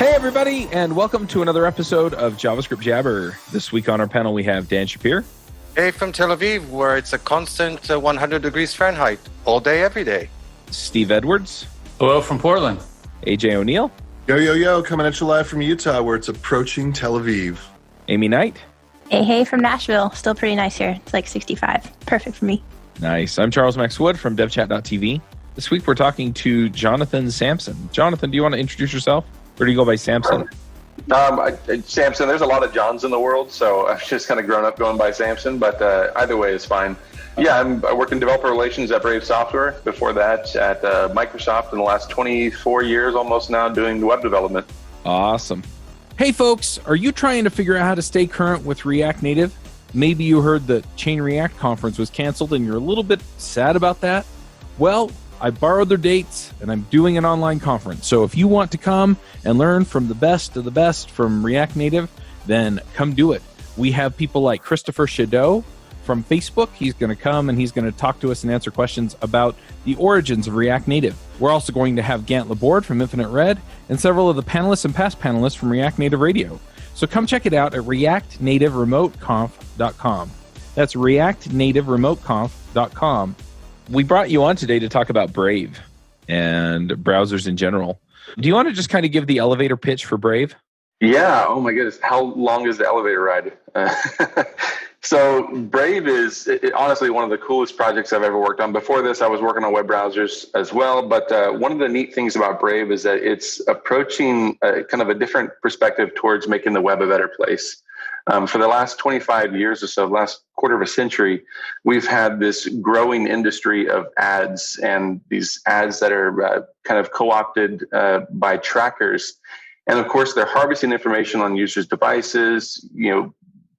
Hey, everybody, and welcome to another episode of JavaScript Jabber. This week on our panel, we have Dan Shapir. Hey, from Tel Aviv, where it's a constant 100 degrees Fahrenheit, all day, every day. Steve Edwards. Hello from Portland. AJ O'Neill. Yo, coming at you live from Utah, where it's approaching Tel Aviv. Amy Knight. Hey, from Nashville. Still pretty nice here. It's like 65. Perfect for me. Nice. I'm Charles Max Wood from devchat.tv. This week, we're talking to Jonathan Sampson. Jonathan, do you want to introduce yourself? Or do you go by Sampson? Sampson, there's a lot of Johns in the world, so I've just kind of grown up going by Sampson, but either way is fine. Yeah, I work in developer relations at Brave Software. Before that, at Microsoft in the last 24 years almost now doing web development. Awesome. Hey, folks, are you trying to figure out how to stay current with React Native? Maybe you heard the Chain React conference was canceled and you're a little bit sad about that. Well, I borrowed their dates, and I'm doing an online conference. So if you want to come and learn from the best of the best from React Native, then come do it. We have people like Christopher Shadow from Facebook. He's going to come, and he's going to talk to us and answer questions about the origins of React Native. We're also going to have Gant Laborde from Infinite Red and several of the panelists and past panelists from React Native Radio. So come check it out at reactnativeremoteconf.com. That's reactnativeremoteconf.com. We brought you on today to talk about Brave and browsers in general. Do you want to just kind of give the elevator pitch for Brave? Yeah. Oh my goodness. How long is the elevator ride? So Brave is honestly one of the coolest projects I've ever worked on. Before this, I was working on web browsers as well. But one of the neat things about Brave is that it's approaching kind of a different perspective towards making the web a better place. For the last 25 years or so, last quarter of a century, we've had this growing industry of ads, and these ads that are kind of co-opted by trackers. And of course, they're harvesting information on users' devices,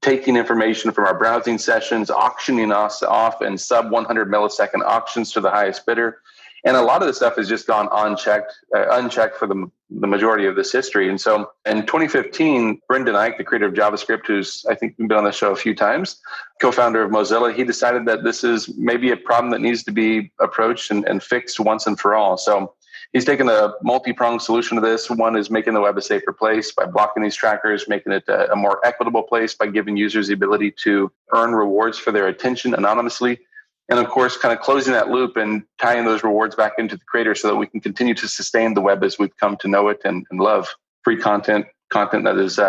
taking information from our browsing sessions, auctioning us off in sub 100 millisecond auctions to the highest bidder. And a lot of the stuff has just gone unchecked for the majority of this history. And so in 2015, Brendan Eich, the creator of JavaScript, who's I think been on the show a few times, co-founder of Mozilla, he decided that this is maybe a problem that needs to be approached and fixed once and for all. So he's taken a multi-pronged solution to this. One is making the web a safer place by blocking these trackers, making it a more equitable place by giving users the ability to earn rewards for their attention anonymously. And of course, kind of closing that loop and tying those rewards back into the creator so that we can continue to sustain the web as we've come to know it and love. Free content that is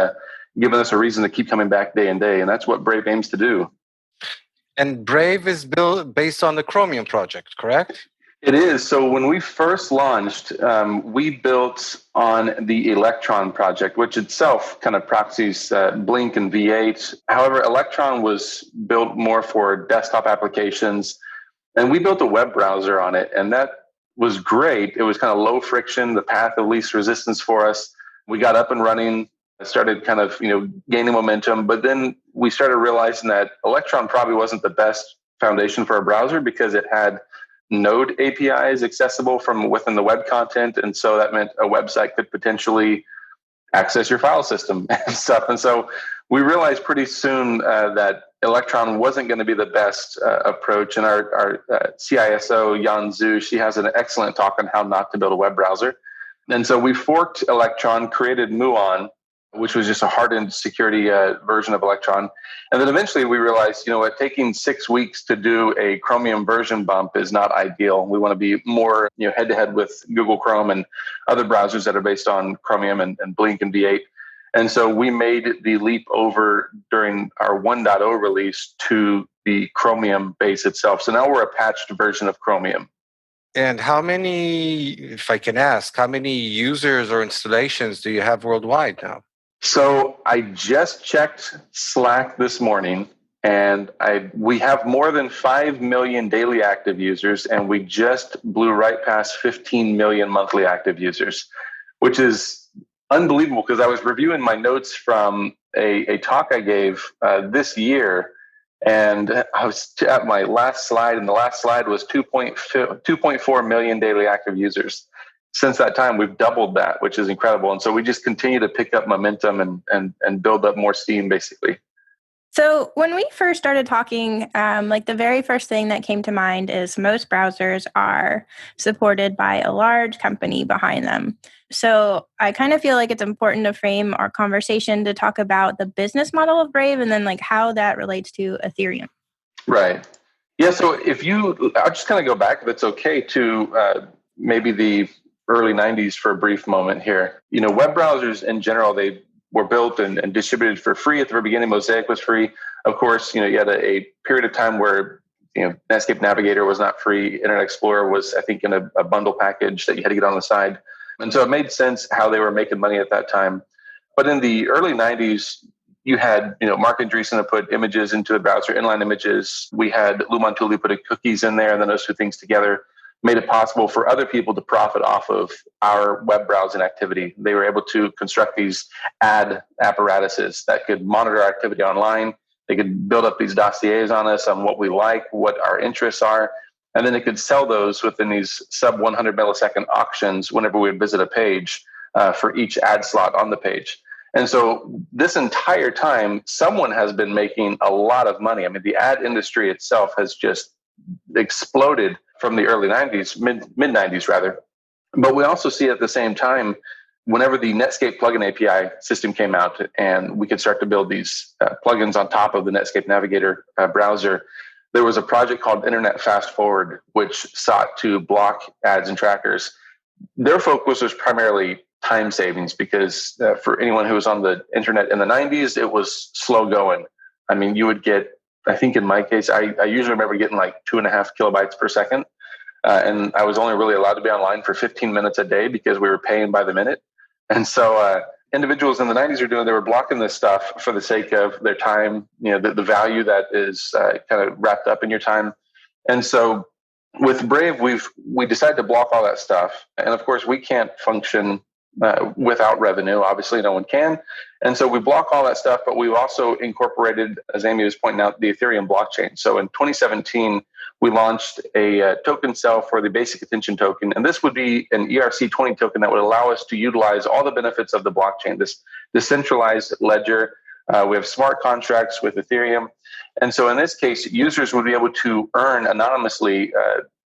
giving us a reason to keep coming back day and day. And that's what Brave aims to do. And Brave is built based on the Chromium project, correct? It is. So when we first launched, we built on the Electron project, which itself kind of proxies Blink and V8. However, Electron was built more for desktop applications, and we built a web browser on it, and that was great. It was kind of low friction, the path of least resistance for us. We got up and running, started kind of gaining momentum, but then we started realizing that Electron probably wasn't the best foundation for a browser because it had Node APIs accessible from within the web content. And so that meant a website could potentially access your file system and stuff. And so we realized pretty soon that Electron wasn't going to be the best approach. And our CISO, Jan Zhu, she has an excellent talk on how not to build a web browser. And so we forked Electron, created Muon, which was just a hardened security version of Electron. And then eventually we realized, taking 6 weeks to do a Chromium version bump is not ideal. We want to be more head-to-head with Google Chrome and other browsers that are based on Chromium and Blink and V8. And so we made the leap over during our 1.0 release to the Chromium base itself. So now we're a patched version of Chromium. And how many, if I can ask, how many users or installations do you have worldwide now? So I just checked Slack this morning, and we have more than 5 million daily active users, and we just blew right past 15 million monthly active users, which is unbelievable because I was reviewing my notes from a talk I gave this year, and I was at my last slide, and the last slide was 2.4 million daily active users. Since that time, we've doubled that, which is incredible. And so we just continue to pick up momentum and build up more steam, basically. So when we first started talking, like the very first thing that came to mind is most browsers are supported by a large company behind them. So I kind of feel like it's important to frame our conversation to talk about the business model of Brave and then like how that relates to Ethereum. Right. Yeah. So I'll just kind of go back, if it's okay, to maybe the early 90s for a brief moment here. Web browsers in general, they were built and distributed for free at the very beginning. Mosaic was free. Of course, you had a period of time where, Netscape Navigator was not free. Internet Explorer was, I think, in a bundle package that you had to get on the side. And so it made sense how they were making money at that time. But in the early 90s, you had, Mark Andreessen to put images into the browser, inline images. We had Lou Montulli putting cookies in there, and then those two things together made it possible for other people to profit off of our web browsing activity. They were able to construct these ad apparatuses that could monitor our activity online. They could build up these dossiers on us on what we like, what our interests are, and then they could sell those within these sub 100 millisecond auctions whenever we would visit a page for each ad slot on the page. And so this entire time, someone has been making a lot of money. I mean, the ad industry itself has just exploded from the early 90s, mid 90s rather. But we also see at the same time, whenever the Netscape plugin API system came out and we could start to build these plugins on top of the Netscape Navigator browser, there was a project called Internet Fast Forward, which sought to block ads and trackers. Their focus was primarily time savings because for anyone who was on the internet in the 90s, it was slow going. I mean, you would get, I think in my case, I usually remember getting like 2.5 kilobytes per second. And I was only really allowed to be online for 15 minutes a day because we were paying by the minute. And so individuals in the 90s they were blocking this stuff for the sake of their time, the value that is kind of wrapped up in your time. And so with Brave, we decided to block all that stuff. And of course, we can't function without revenue. Obviously, no one can. And so we block all that stuff, but we've also incorporated, as Amy was pointing out, the Ethereum blockchain. So in 2017, we launched a token cell for the basic attention token. And this would be an ERC20 token that would allow us to utilize all the benefits of the blockchain, this decentralized ledger. We have smart contracts with Ethereum. And so in this case, users would be able to earn anonymously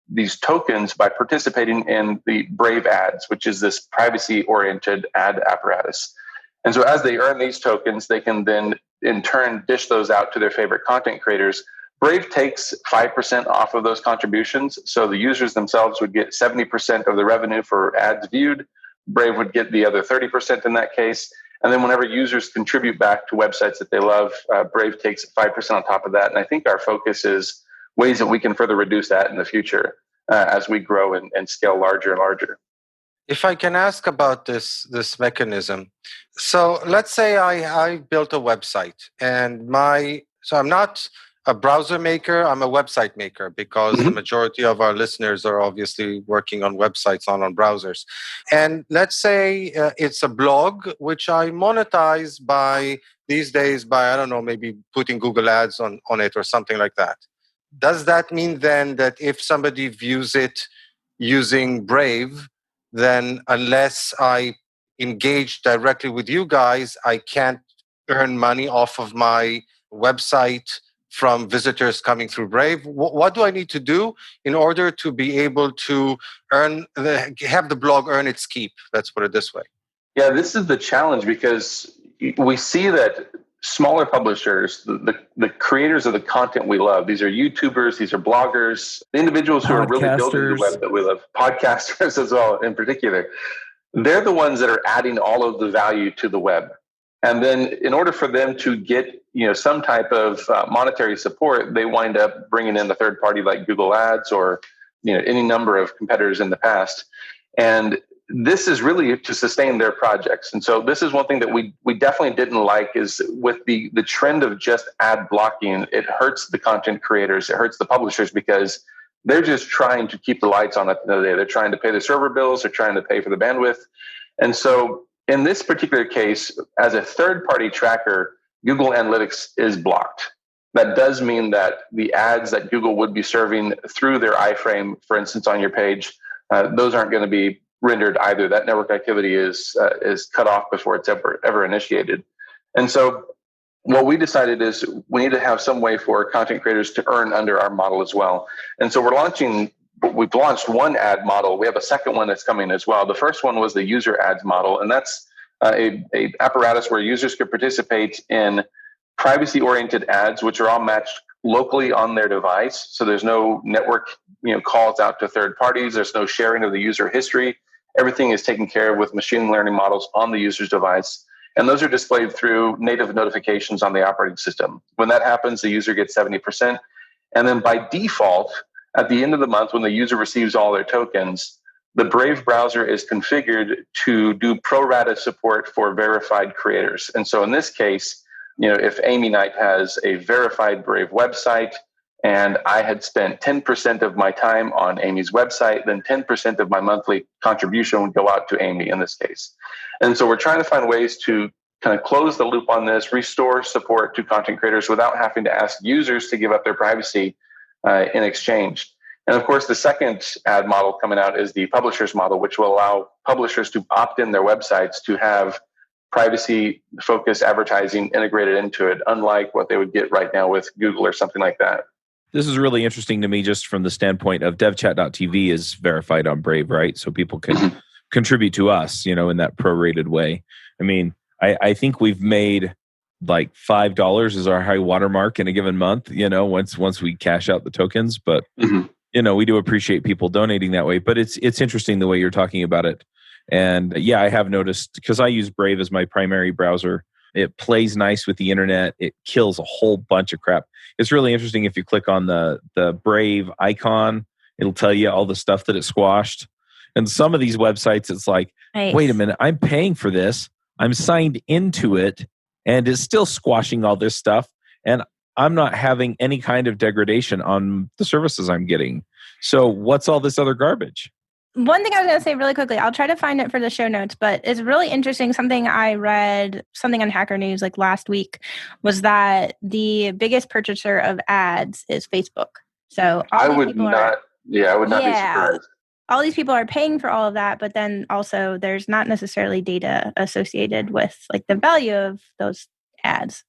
these tokens by participating in the Brave ads, which is this privacy-oriented ad apparatus. And so as they earn these tokens, they can then in turn dish those out to their favorite content creators. Brave takes 5% off of those contributions. So the users themselves would get 70% of the revenue for ads viewed. Brave would get the other 30% in that case. And then whenever users contribute back to websites that they love, Brave takes 5% on top of that. And I think our focus is ways that we can further reduce that in the future as we grow and scale larger and larger. If I can ask about this mechanism. So let's say I built a website and so I'm not a browser maker, I'm a website maker because the majority of our listeners are obviously working on websites, not on browsers. And let's say it's a blog, which I monetize these days by, I don't know, maybe putting Google ads on it or something like that. Does that mean then that if somebody views it using Brave, then unless I engage directly with you guys, I can't earn money off of my website from visitors coming through Brave? What do I need to do in order to be able to have the blog earn its keep? Let's put it this way. Yeah, this is the challenge because we see that smaller publishers, the creators of the content we love, these are YouTubers, these are bloggers, the individuals who are really building the web that we love, podcasters as well in particular, they're the ones that are adding all of the value to the web. And then in order for them to get some type of monetary support, they wind up bringing in a third party like Google Ads or any number of competitors in the past. And this is really to sustain their projects. And so this is one thing that we definitely didn't like is with the trend of just ad blocking, it hurts the content creators, it hurts the publishers because they're just trying to keep the lights on at the end of the day. They're trying to pay the server bills, they're trying to pay for the bandwidth. And so in this particular case, as a third-party tracker, Google Analytics is blocked. That does mean that the ads that Google would be serving through their iframe, for instance, on your page, those aren't going to be rendered either. That network activity is cut off before it's ever initiated. And so what we decided is we need to have some way for content creators to earn under our model as well. And so we've launched one ad model. We have a second one that's coming as well. The first one was the user ads model, and that's a apparatus where users could participate in privacy-oriented ads, which are all matched locally on their device. So there's no network, calls out to third parties. There's no sharing of the user history. Everything is taken care of with machine learning models on the user's device. And those are displayed through native notifications on the operating system. When that happens, the user gets 70%. And then by default, at the end of the month, when the user receives all their tokens, the Brave browser is configured to do pro rata support for verified creators. And so in this case, if Amy Knight has a verified Brave website and I had spent 10% of my time on Amy's website, then 10% of my monthly contribution would go out to Amy in this case. And so we're trying to find ways to kind of close the loop on this, restore support to content creators without having to ask users to give up their privacy in exchange. And of course, the second ad model coming out is the publishers model, which will allow publishers to opt in their websites to have privacy-focused advertising integrated into it, unlike what they would get right now with Google or something like that. This is really interesting to me just from the standpoint of devchat.tv is verified on Brave, right? So people can contribute to us, in that prorated way. I mean, I think we've made like $5 is our high watermark in a given month, once we cash out the tokens. But, we do appreciate people donating that way. But it's interesting the way you're talking about it. And yeah, I have noticed, because I use Brave as my primary browser, it plays nice with the internet. It kills a whole bunch of crap. It's really interesting if you click on the Brave icon, it'll tell you all the stuff that it squashed. And some of these websites, it's like, wait a minute, I'm paying for this. I'm signed into it, and it's still squashing all this stuff. And I'm not having any kind of degradation on the services I'm getting. So what's all this other garbage? One thing I was going to say really quickly, I'll try to find it for the show notes, but it's really interesting. Something I read, something on Hacker News like last week, was that the biggest purchaser of ads is Facebook. So I would not be surprised. All these people are paying for all of that, but then also there's not necessarily data associated with like the value of those ads.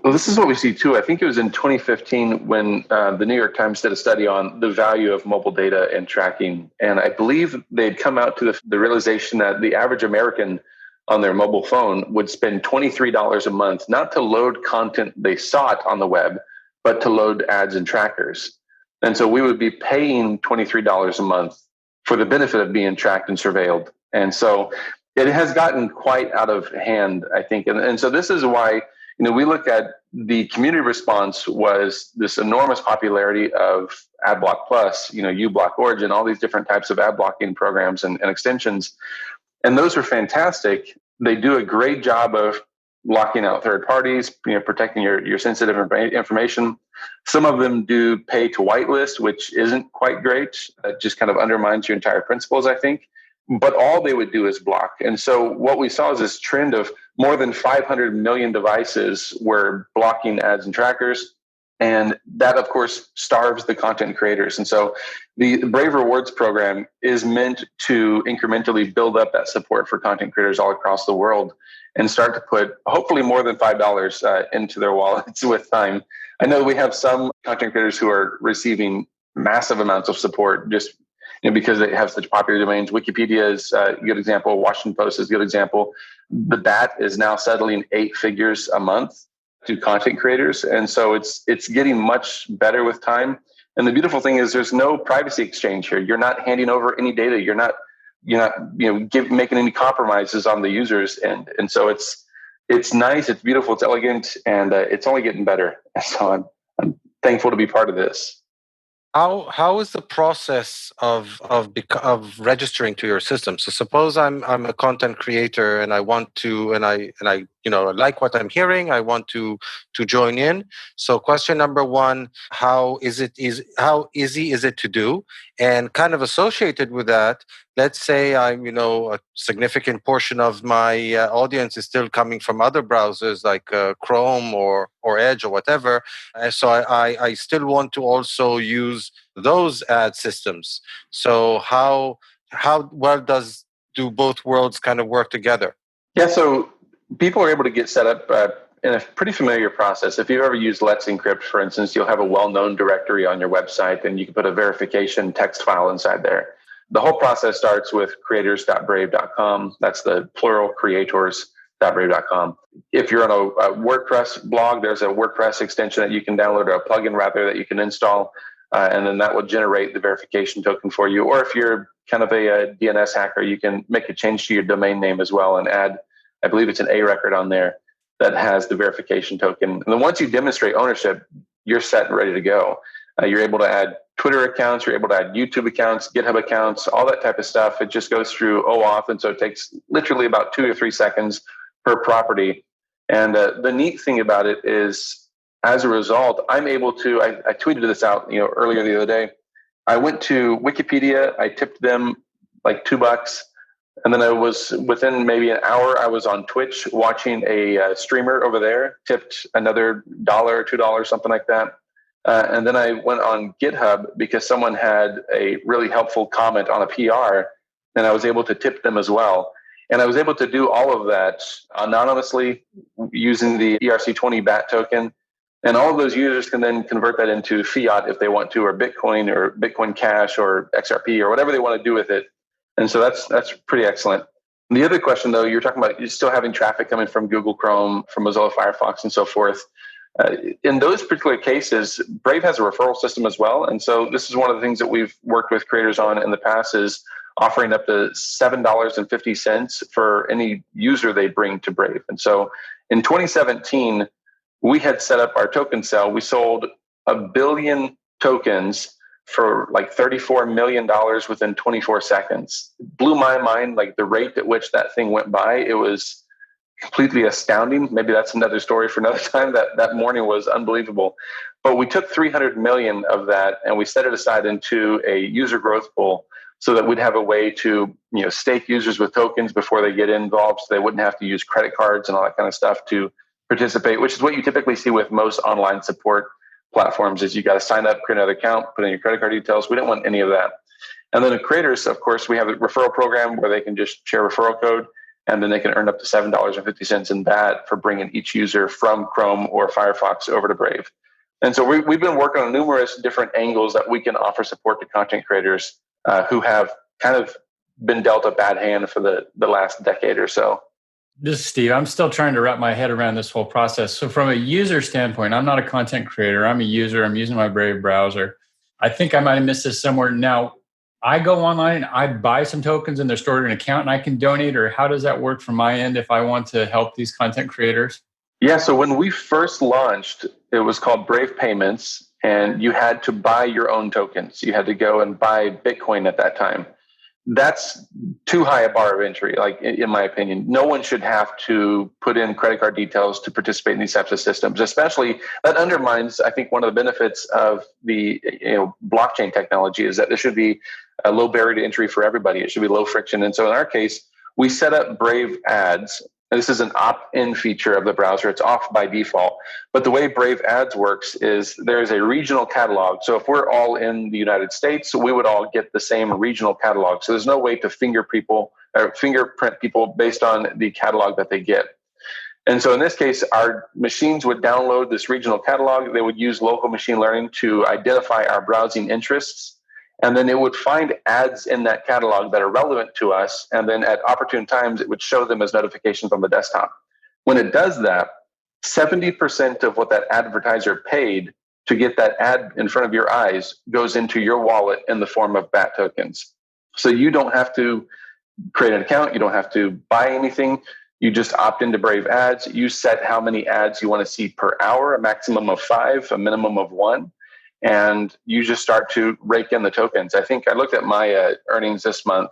Well, this is what we see too. I think it was in 2015 when the New York Times did a study on the value of mobile data and tracking. And I believe they'd come out to the realization that the average American on their mobile phone would spend $23 a month, not to load content they sought on the web, but to load ads and trackers. And so we would be paying $23 a month for the benefit of being tracked and surveilled. And so it has gotten quite out of hand, I think. And so this is why, we look at the community response was this enormous popularity of AdBlock Plus, uBlock Origin, all these different types of ad blocking programs and extensions. And those are fantastic. They do a great job of locking out third parties, protecting your sensitive information. Some of them do pay to whitelist, which isn't quite great. It just kind of undermines your entire principles, I think. But all they would do is block. And so what we saw is this trend of more than 500 million devices were blocking ads and trackers. And that, of course, starves the content creators. And so the Brave Rewards program is meant to incrementally build up that support for content creators all across the world and start to put hopefully more than $5 into their wallets with time. I know we have some content creators who are receiving massive amounts of support just because they have such popular domains. Wikipedia is a good example. Washington Post is a good example. The BAT is now settling 8 figures a month to content creators. And so it's getting much better with time. And the beautiful thing is there's no privacy exchange here. You're not handing over any data. You're not making any compromises on the users end. And so it's nice, it's beautiful, it's elegant, and it's only getting better. So I'm thankful to be part of this. How is the process of registering to your system? So suppose I'm a content creator and I want to and I like what I'm hearing. I want to join in. So question number one: how easy is it to do? And kind of associated with that, let's say a significant portion of my audience is still coming from other browsers like Chrome or Edge or whatever. So I still want to also use those ad systems. So how well do both worlds kind of work together? Yeah, so people are able to get set up in a pretty familiar process. If you've ever used Let's Encrypt, for instance, you'll have a well-known directory on your website, and you can put a verification text file inside there. The whole process starts with creators.brave.com. That's the plural, creators.brave.com. If you're on a WordPress blog, there's a WordPress extension that you can download, or a plugin rather, that you can install, and then that will generate the verification token for you. Or if you're kind of a DNS hacker, you can make a change to your domain name as well and add, I believe it's an A record on there that has the verification token. And then once you demonstrate ownership, you're set and ready to go. You're able to add Twitter accounts, you're able to add YouTube accounts, GitHub accounts, all that type of stuff. It just goes through OAuth, and so it takes literally about 2 or 3 seconds per property. And the neat thing about it is, as a result, I'm able to, I tweeted this out earlier the other day. I went to Wikipedia, I tipped them like $2, and then I was, within maybe an hour, I was on Twitch watching a streamer over there, tipped another $1 or $2, something like that. And then I went on GitHub because someone had a really helpful comment on a PR, and I was able to tip them as well. And I was able to do all of that anonymously using the ERC20 BAT token. And all of those users can then convert that into fiat if they want to, or Bitcoin Cash, or XRP, or whatever they want to do with it. And so that's pretty excellent. And the other question, though, you're talking about, you're still having traffic coming from Google Chrome, from Mozilla Firefox, and so forth. In those particular cases, Brave has a referral system as well. And so this is one of the things that we've worked with creators on in the past, is offering up to $7.50 for any user they bring to Brave. And so in 2017, we had set up our token sale. We sold 1 billion tokens for like $34 million within 24 seconds. It blew my mind, like the rate at which that thing went by. It was completely astounding. Maybe that's another story for another time. That morning was unbelievable. But we took 300 million of that and we set it aside into a user growth pool so that we'd have a way to stake users with tokens before they get involved, so they wouldn't have to use credit cards and all that kind of stuff to participate, which is what you typically see with most online support platforms. Is you got to sign up, create another account, put in your credit card details. We don't want any of that. And then the creators, of course, we have a referral program where they can just share referral code, and then they can earn up to $7.50 in BAT for bringing each user from Chrome or Firefox over to Brave. And so we've been working on numerous different angles that we can offer support to content creators who have kind of been dealt a bad hand for the last decade or so. This is Steve. I'm still trying to wrap my head around this whole process. So from a user standpoint, I'm not a content creator. I'm a user. I'm using my Brave browser. I think I might have missed this somewhere. Now, I go online, I buy some tokens, and they're stored in an account, and I can donate, or how does that work from my end if I want to help these content creators? Yeah, so when we first launched, it was called Brave Payments, and you had to buy your own tokens. You had to go and buy Bitcoin at that time. That's too high a bar of entry, like in my opinion. No one should have to put in credit card details to participate in these types of systems, especially that undermines, I think, one of the benefits of the blockchain technology is that there should be a low barrier to entry for everybody. It should be low friction. And so in our case, we set up Brave Ads. This is an opt-in feature of the browser. It's off by default. But the way Brave Ads works is there's a regional catalog. So if we're all in the United States, we would all get the same regional catalog. So there's no way to fingerprint people based on the catalog that they get. And so in this case, our machines would download this regional catalog. They would use local machine learning to identify our browsing interests. And then it would find ads in that catalog that are relevant to us. And then at opportune times, it would show them as notifications on the desktop. When it does that, 70% of what that advertiser paid to get that ad in front of your eyes goes into your wallet in the form of BAT tokens. So you don't have to create an account. You don't have to buy anything. You just opt into Brave Ads. You set how many ads you want to see per hour, a maximum of 5, a minimum of 1. And you just start to rake in the tokens. I think I looked at my earnings this month.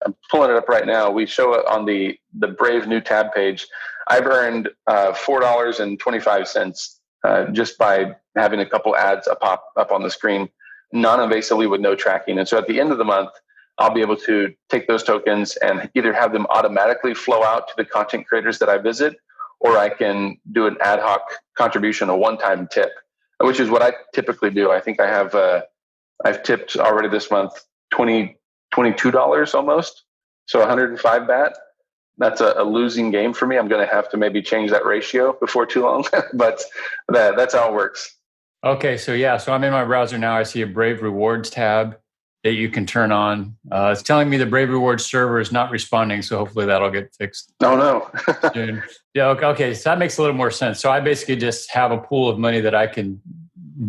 I'm pulling it up right now. We show it on the Brave new tab page. I've earned $4.25 just by having a couple ads pop up on the screen, non-invasively with no tracking. And so at the end of the month, I'll be able to take those tokens and either have them automatically flow out to the content creators that I visit, or I can do an ad hoc contribution, a one-time tip, which is what I typically do. I think I have, I've tipped already this month, $22 almost. So 105 BAT. that's a losing game for me. I'm going to have to maybe change that ratio before too long, but that's how it works. Okay, so I'm in my browser now. I see a Brave Rewards tab that you can turn on. It's telling me the Brave Rewards server is not responding, so hopefully that'll get fixed. Oh, no. Soon. Yeah, okay, so that makes a little more sense. So I basically just have a pool of money that I can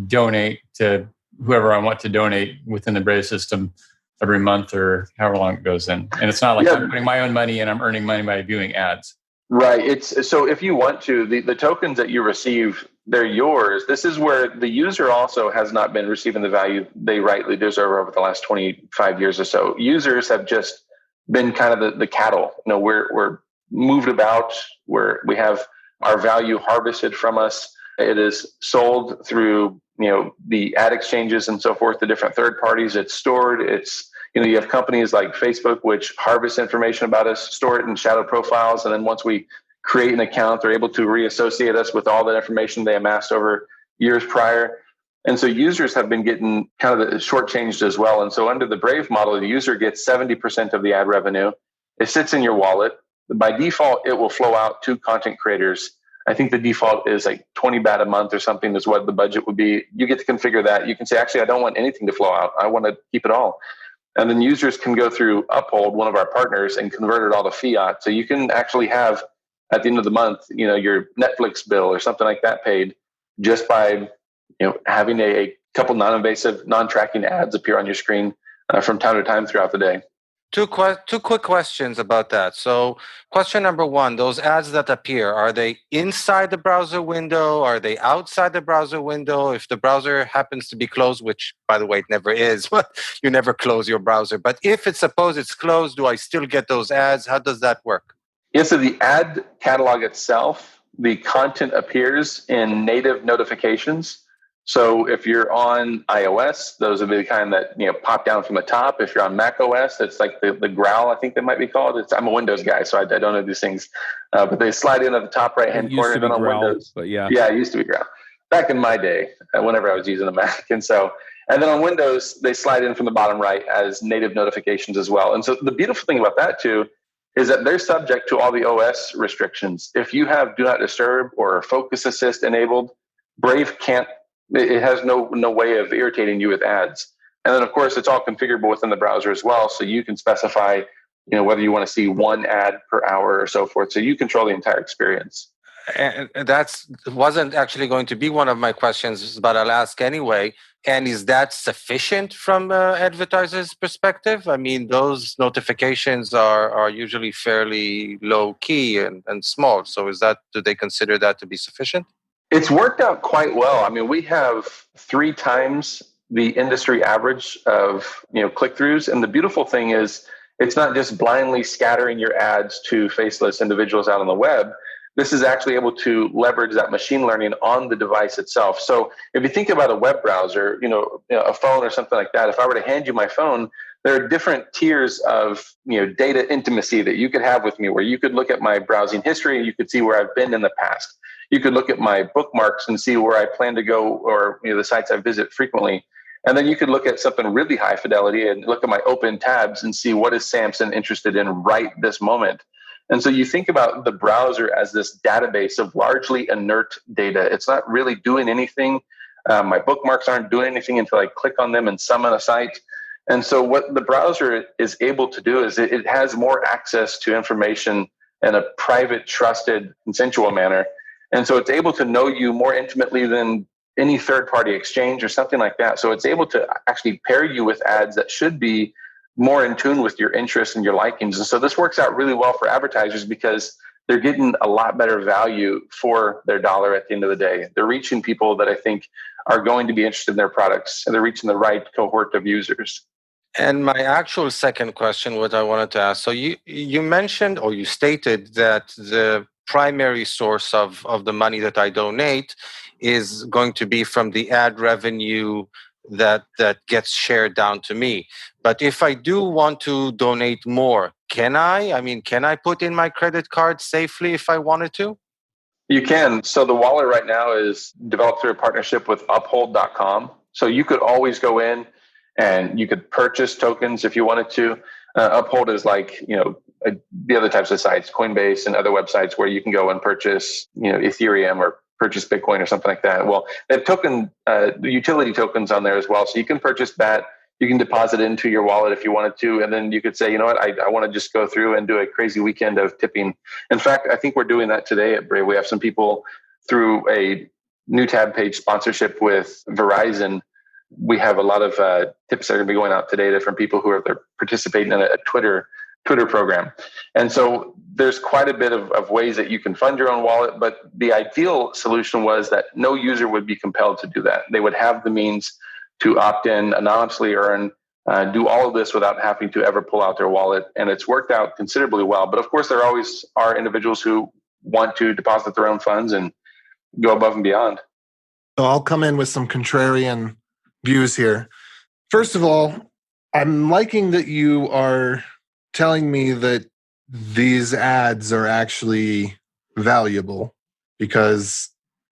donate to whoever I want to donate within the Brave system every month or however long it goes in. And it's not like I'm putting my own money and I'm earning money by viewing ads. Right. So if you want to, the tokens that you receive, they're yours. This is where the user also has not been receiving the value they rightly deserve over the last 25 years or so. Users have just been kind of the cattle. We're moved about, we have our value harvested from us. It is sold through, the ad exchanges and so forth, the different third parties. It's stored. It's, you have companies like Facebook, which harvest information about us, store it in shadow profiles. And then once we create an account, they're able to reassociate us with all that information they amassed over years prior. And so users have been getting kind of shortchanged as well. And so under the Brave model, the user gets 70% of the ad revenue. It sits in your wallet. By default, it will flow out to content creators. I think the default is like 20 baht a month or something is what the budget would be. You get to configure that. You can say, actually, I don't want anything to flow out. I want to keep it all. And then users can go through Uphold, one of our partners, and convert it all to fiat. So you can actually have, at the end of the month, your Netflix bill or something like that paid just by, having a couple non-invasive, non-tracking ads appear on your screen from time to time throughout the day. Two quick questions about that. So question number one, those ads that appear, are they inside the browser window? Are they outside the browser window? If the browser happens to be closed, which by the way, it never is, but you never close your browser. But if it's supposed it's closed, do I still get those ads? How does that work? Yeah, so the ad catalog itself, the content appears in native notifications. So if you're on iOS, those are the kind that pop down from the top. If you're on Mac OS, it's like the growl, I think they might be called. I'm a Windows guy, so I don't know these things. But they slide in at the top right-hand corner. Used to be on growl, Windows. but yeah. Yeah, it used to be growl. Back in my day, whenever I was using a Mac. And then on Windows, they slide in from the bottom right as native notifications as well. And so the beautiful thing about that too is that they're subject to all the OS restrictions. If you have Do Not Disturb or Focus Assist enabled, Brave can't. It has no way of irritating you with ads. And then, of course, it's all configurable within the browser as well. So you can specify, whether you want to see one ad per hour or so forth. So you control the entire experience. And that wasn't actually going to be one of my questions, but I'll ask anyway. And is that sufficient from advertisers' perspective? I mean, those notifications are usually fairly low key and small. So do they consider that to be sufficient? It's worked out quite well. I mean, we have 3 times the industry average of click-throughs. And the beautiful thing is it's not just blindly scattering your ads to faceless individuals out on the web. This is actually able to leverage that machine learning on the device itself. So if you think about a web browser, a phone or something like that, if I were to hand you my phone, there are different tiers of data intimacy that you could have with me, where you could look at my browsing history and you could see where I've been in the past. You could look at my bookmarks and see where I plan to go, or the sites I visit frequently. And then you could look at something really high fidelity and look at my open tabs and see what is Sampson interested in right this moment. And so you think about the browser as this database of largely inert data. It's not really doing anything. My bookmarks aren't doing anything until I click on them and summon a site. And so what the browser is able to do is it has more access to information in a private, trusted, consensual manner. And so it's able to know you more intimately than any third-party exchange or something like that. So it's able to actually pair you with ads that should be more in tune with your interests and your likings. And so this works out really well for advertisers because they're getting a lot better value for their dollar at the end of the day. They're reaching people that I think are going to be interested in their products, and they're reaching the right cohort of users. And my actual second question, what I wanted to ask, so you mentioned, or you stated that the primary source of the money that I donate is going to be from the ad revenue that gets shared down to me. But if I do want to donate more, can I? I mean, can I put in my credit card safely if I wanted to? You can. So the wallet right now is developed through a partnership with Uphold.com. So you could always go in and you could purchase tokens if you wanted to. Uphold is like, the other types of sites, Coinbase and other websites where you can go and purchase, Ethereum or purchase Bitcoin or something like that. Well, they have utility tokens on there as well. So you can purchase that. You can deposit it into your wallet if you wanted to. And then you could say, you know what, I want to just go through and do a crazy weekend of tipping. In fact, I think we're doing that today at Brave. We have some people through a new tab page sponsorship with Verizon. We have a lot of tips that are going to be going out today to different people who are participating in a Twitter program. And so there's quite a bit of ways that you can fund your own wallet, but the ideal solution was that no user would be compelled to do that. They would have the means to opt in, anonymously earn, do all of this without having to ever pull out their wallet. And it's worked out considerably well. But of course, there always are individuals who want to deposit their own funds and go above and beyond. So I'll come in with some contrarian views here. First of all, I'm liking that you are telling me that these ads are actually valuable, because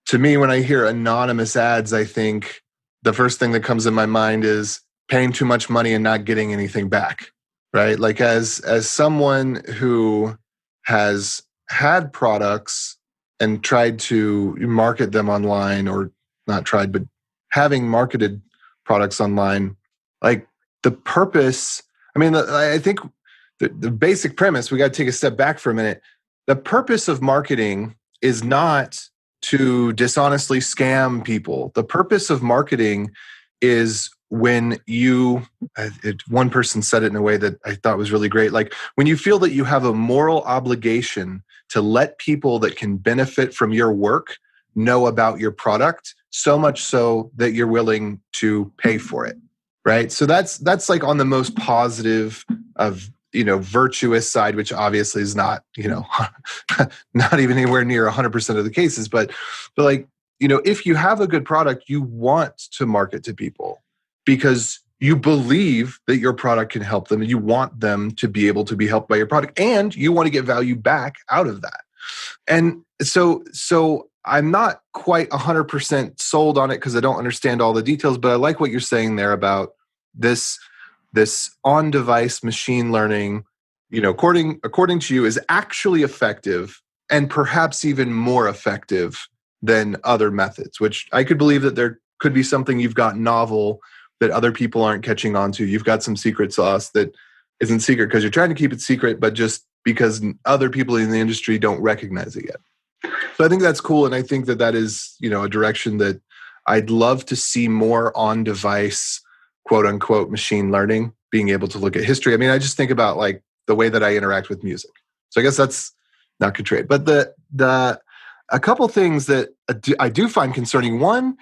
to me, when I hear anonymous ads, I think the first thing that comes in my mind is paying too much money and not getting anything back, right? Like as someone who has had products and tried to market them online, or not tried, but having marketed products online, like the purpose, I think the basic premise, we got to take a step back for a minute. The purpose of marketing is not to dishonestly scam people. The purpose of marketing is when one person said it in a way that I thought was really great. Like when you feel that you have a moral obligation to let people that can benefit from your work know about your product, so much so that you're willing to pay for it, right? So that's like on the most positive of, virtuous side, which obviously is not, not even anywhere near 100% of the cases, but like, if you have a good product, you want to market to people because you believe that your product can help them and you want them to be able to be helped by your product and you want to get value back out of that. And so I'm not quite 100% sold on it because I don't understand all the details, but I like what you're saying there about this on-device machine learning, according to you, is actually effective and perhaps even more effective than other methods, which I could believe that there could be something you've got novel that other people aren't catching on to. You've got some secret sauce that isn't secret because you're trying to keep it secret, but just because other people in the industry don't recognize it yet. So I think that's cool. And I think that is, a direction that I'd love to see more on-device, quote unquote, machine learning, being able to look at history. I just think about like the way that I interact with music. So I guess that's not contrary. But a couple things that I do find concerning. One,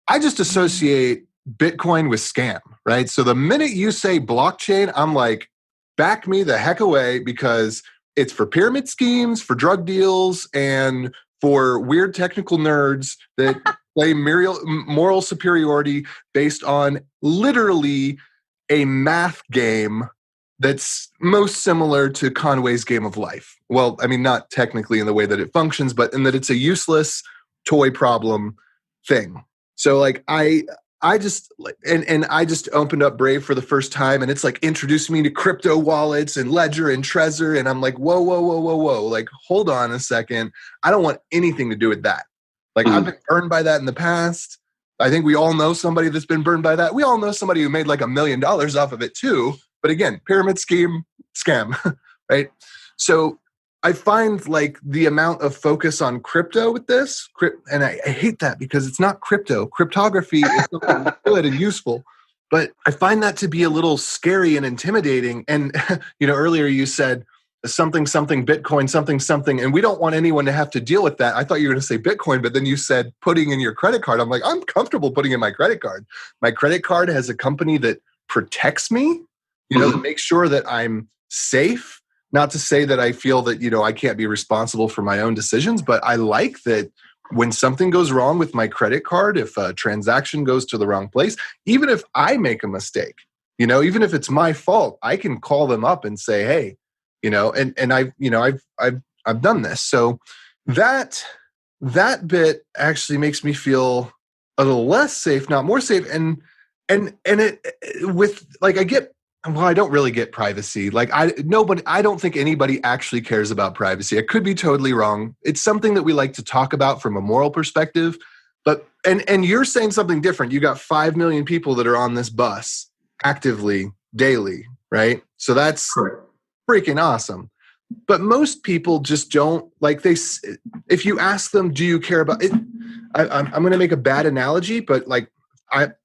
I just associate Bitcoin with scam, right? So the minute you say blockchain, I'm like, back me the heck away, because it's for pyramid schemes, for drug deals, and for weird technical nerds that play moral superiority based on literally a math game that's most similar to Conway's Game of Life. Well, not technically in the way that it functions, but in that it's a useless toy problem thing. So like I just opened up Brave for the first time, and it's like introduced me to crypto wallets and Ledger and Trezor, and I'm like, whoa, like hold on a second, I don't want anything to do with that. Like I've been burned by that in the past. I think we all know somebody that's been burned by that. We all know somebody who made like $1 million off of it too. But again, pyramid scheme, scam, right? So I find like the amount of focus on crypto with this, and I hate that because it's not crypto. Cryptography is something good and useful, but I find that to be a little scary and intimidating. And earlier you said something Bitcoin, something, and we don't want anyone to have to deal with that. I thought you were going to say Bitcoin, but then you said putting in your credit card. I'm like, I'm comfortable putting in my credit card. My credit card has a company that protects me, that makes sure that I'm safe. Not to say that I feel that, I can't be responsible for my own decisions, but I like that when something goes wrong with my credit card, if a transaction goes to the wrong place, even if I make a mistake, even if it's my fault, I can call them up and say, hey, and I've done this. So that bit actually makes me feel a little less safe, not more safe. And it with like, I get well, I don't really get privacy. Like I don't think anybody actually cares about privacy. I could be totally wrong. It's something that we like to talk about from a moral perspective. But and you're saying something different. You got 5 million people that are on this bus actively daily, right? So that's freaking awesome. But most people just don't like if you ask them, do you care about it? I'm going to make a bad analogy, but like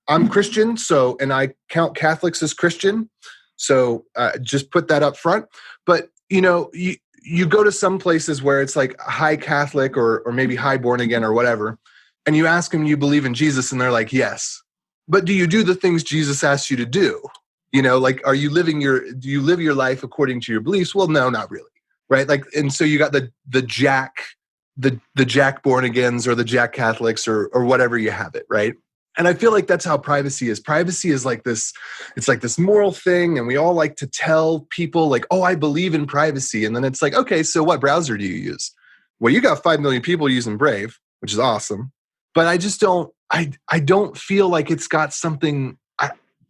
I'm Christian, and I count Catholics as Christian. So just put that up front. But, you go to some places where it's like high Catholic or maybe high born again or whatever. And you ask them, you believe in Jesus? And they're like, yes. But do you do the things Jesus asked you to do? Like, do you live your life according to your beliefs? Well, no, not really. Right. Like, and so you got the Jack born agains or the Jack Catholics or whatever you have it. Right. And I feel like that's how privacy is. Privacy is like this, it's like this moral thing. And we all like to tell people like, oh, I believe in privacy. And then it's like, okay, so what browser do you use? Well, you got 5 million people using Brave, which is awesome. But I just don't feel like it's got something,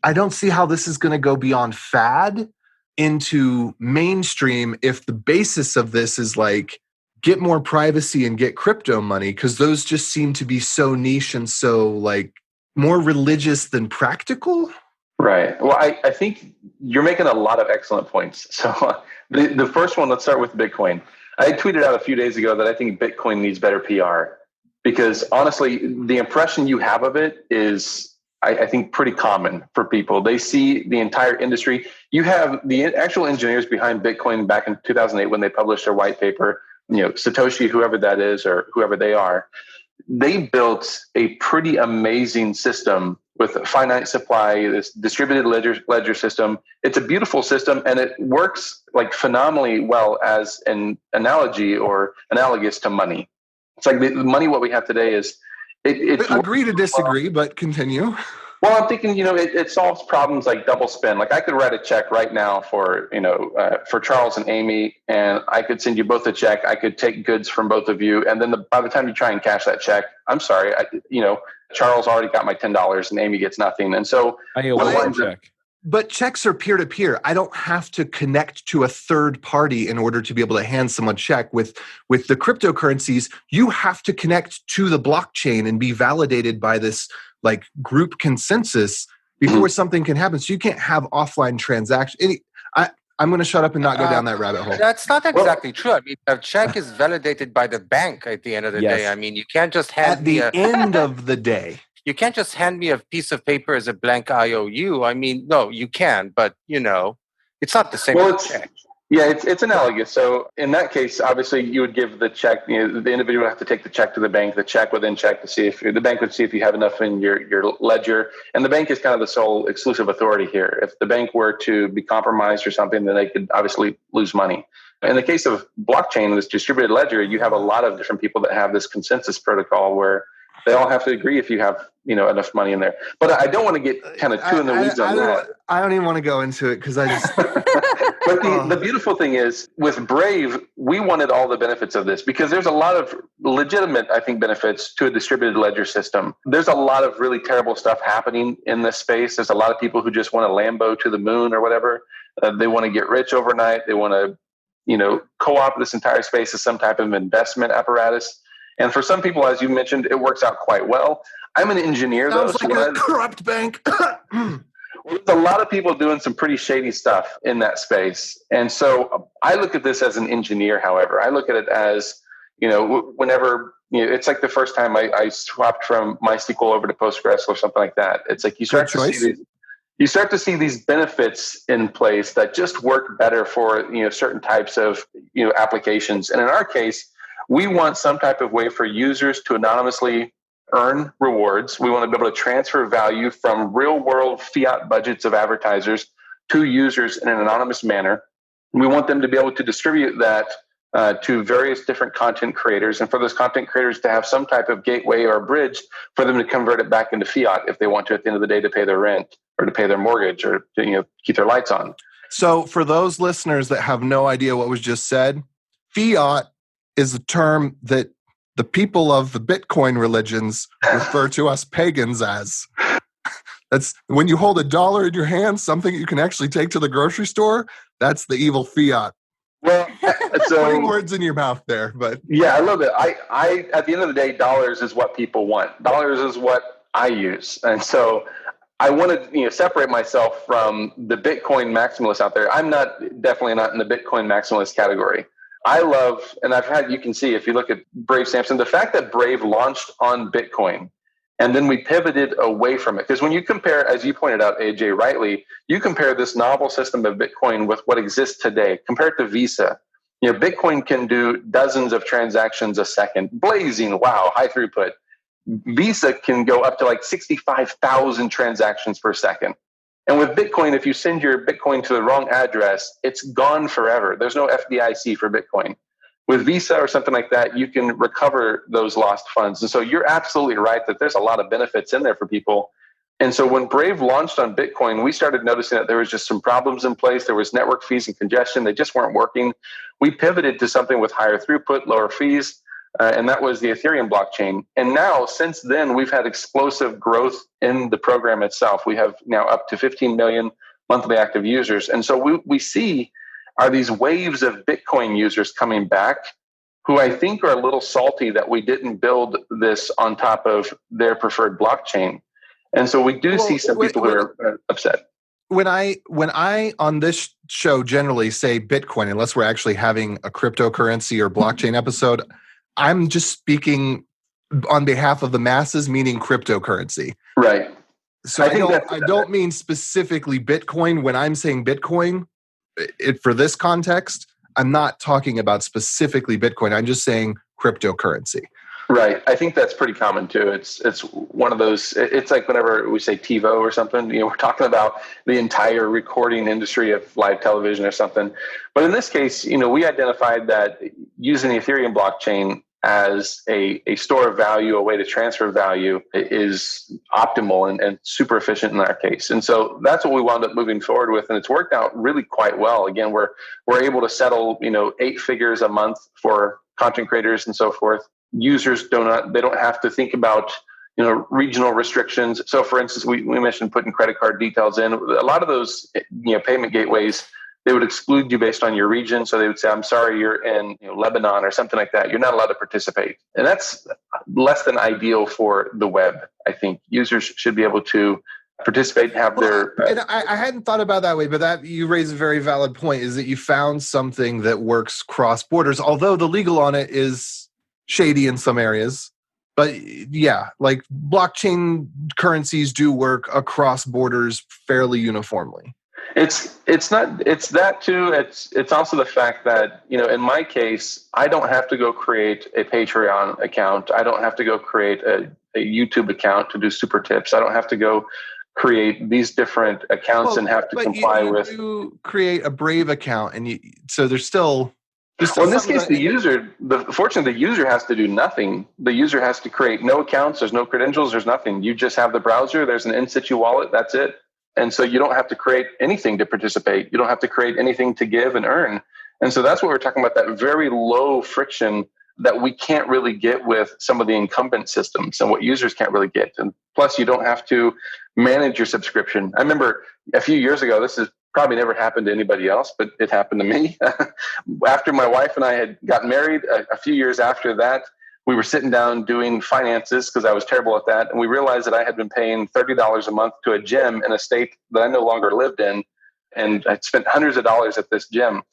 I don't see how this is going to go beyond fad into mainstream if the basis of this is like, get more privacy and get crypto money, because those just seem to be so niche and so like more religious than practical. Right. Well, I think you're making a lot of excellent points. So the first one, let's start with Bitcoin. I tweeted out a few days ago that I think Bitcoin needs better PR because honestly, the impression you have of it is, I think, pretty common for people. They see the entire industry. You have the actual engineers behind Bitcoin back in 2008 when they published their white paper, Satoshi, whoever that is, or whoever they are, they built a pretty amazing system with a finite supply, this distributed ledger system. It's a beautiful system, and it works like phenomenally well as an analogy or analogous to money. It's like the money what we have today is. It agree to disagree, but continue. Well, I'm thinking, it solves problems like double spend. Like I could write a check right now for Charles and Amy, and I could send you both a check. I could take goods from both of you. And then by the time you try and cash that check, I'm sorry, Charles already got my $10 and Amy gets nothing. And so I owe one check. But checks are peer-to-peer. I don't have to connect to a third party in order to be able to hand someone a check. With the cryptocurrencies, you have to connect to the blockchain and be validated by this like group consensus before something can happen. So you can't have offline transactions. I'm going to shut up and not go down that rabbit hole. That's not exactly true. I mean, a check is validated by the bank at the end of the day. I mean, you can't just hand me at the end of the day. You can't just hand me a piece of paper as a blank IOU. I mean, no, you can, but it's not the same as a check. Yeah, it's analogous. So in that case, obviously, you would give the check. The individual would have to take the check to the bank. The check would then check to see if the bank would see if you have enough in your ledger. And the bank is kind of the sole exclusive authority here. If the bank were to be compromised or something, then they could obviously lose money. In the case of blockchain, this distributed ledger, you have a lot of different people that have this consensus protocol where they all have to agree if you have enough money in there. But I don't want to get kind of too in the weeds on that. I don't even want to go into it because I just. But the beautiful thing is with Brave, we wanted all the benefits of this because there's a lot of legitimate, I think, benefits to a distributed ledger system. There's a lot of really terrible stuff happening in this space. There's a lot of people who just want to Lambo to the moon or whatever. They want to get rich overnight. They want to, co-opt this entire space as some type of investment apparatus. And for some people, as you mentioned, it works out quite well. I'm an engineer, though. Sounds like a corrupt bank. There's a lot of people doing some pretty shady stuff in that space. And so I look at this as an engineer, however. I look at it as, whenever, it's like the first time I swapped from MySQL over to Postgres or something like that. It's like you start to see these benefits in place that just work better for, certain types of, applications. And in our case, we want some type of way for users to anonymously earn rewards. We want to be able to transfer value from real world fiat budgets of advertisers to users in an anonymous manner. We want them to be able to distribute that to various different content creators, and for those content creators to have some type of gateway or bridge for them to convert it back into fiat if they want to at the end of the day to pay their rent or to pay their mortgage or to keep their lights on. So for those listeners that have no idea what was just said, fiat is a term that the people of the Bitcoin religions refer to us pagans as. That's when you hold $1 in your hand, something you can actually take to the grocery store. That's the evil fiat. Well, so Putting words in your mouth there, but yeah, I love it. I at the end of the day, dollars is what people want. Dollars is what I use, and so I want to separate myself from the Bitcoin maximalists out there. I'm definitely not in the Bitcoin maximalist category. I love, and you can see if you look at Brave Sampson, the fact that Brave launched on Bitcoin and then we pivoted away from it. Because when you compare, as you pointed out, AJ, rightly, you compare this novel system of Bitcoin with what exists today, compared to Visa. Bitcoin can do dozens of transactions a second, blazing, wow, high throughput. Visa can go up to like 65,000 transactions per second. And with Bitcoin, if you send your Bitcoin to the wrong address, it's gone forever. There's no FDIC for Bitcoin. With Visa or something like that, you can recover those lost funds. And so you're absolutely right that there's a lot of benefits in there for people. And so when Brave launched on Bitcoin, we started noticing that there was just some problems in place. There was network fees and congestion. They just weren't working. We pivoted to something with higher throughput, lower fees. And that was the Ethereum blockchain. And now, since then, we've had explosive growth in the program itself. We have now up to 15 million monthly active users. And so we see are these waves of Bitcoin users coming back who I think are a little salty that we didn't build this on top of their preferred blockchain. And so we do see some people who are upset. When I on this show generally say Bitcoin, unless we're actually having a cryptocurrency or blockchain episode, I'm just speaking on behalf of the masses, meaning cryptocurrency. Right. So I don't mean specifically Bitcoin. When I'm saying Bitcoin, for this context, I'm not talking about specifically Bitcoin. I'm just saying cryptocurrency. Right. I think that's pretty common too. It's one of those, it's like whenever we say TiVo or something, we're talking about the entire recording industry of live television or something. But in this case, we identified that using the Ethereum blockchain as a store of value, a way to transfer value is optimal and super efficient in our case. And so that's what we wound up moving forward with. And it's worked out really quite well. Again, we're able to settle, 8 figures a month for content creators and so forth. Users don't have to think about, regional restrictions. So for instance, we mentioned putting credit card details in. A lot of those, payment gateways, they would exclude you based on your region. So they would say, I'm sorry, you're in Lebanon or something like that. You're not allowed to participate. And that's less than ideal for the web. I think users should be able to participate and have their... And I hadn't thought about that way, but that you raise a very valid point, is that you found something that works cross borders, although the legal on it is shady in some areas. But yeah, like blockchain currencies do work across borders fairly uniformly. It's that too. It's also the fact that, in my case, I don't have to go create a Patreon account. I don't have to go create a YouTube account to do super tips. I don't have to go create these different accounts and have to comply with. You create a Brave account, and so there's still. Well, in this case, the user has to do nothing. The user has to create no accounts. There's no credentials. There's nothing. You just have the browser. There's an in-situ wallet. That's it. And so you don't have to create anything to participate. You don't have to create anything to give and earn. And so that's what we're talking about, that very low friction that we can't really get with some of the incumbent systems and what users can't really get. And plus, you don't have to manage your subscription. I remember a few years ago, this has probably never happened to anybody else, but it happened to me. After my wife and I had gotten married, a few years after that, we were sitting down doing finances because I was terrible at that. And we realized that I had been paying $30 a month to a gym in a state that I no longer lived in. And I'd spent hundreds of dollars at this gym.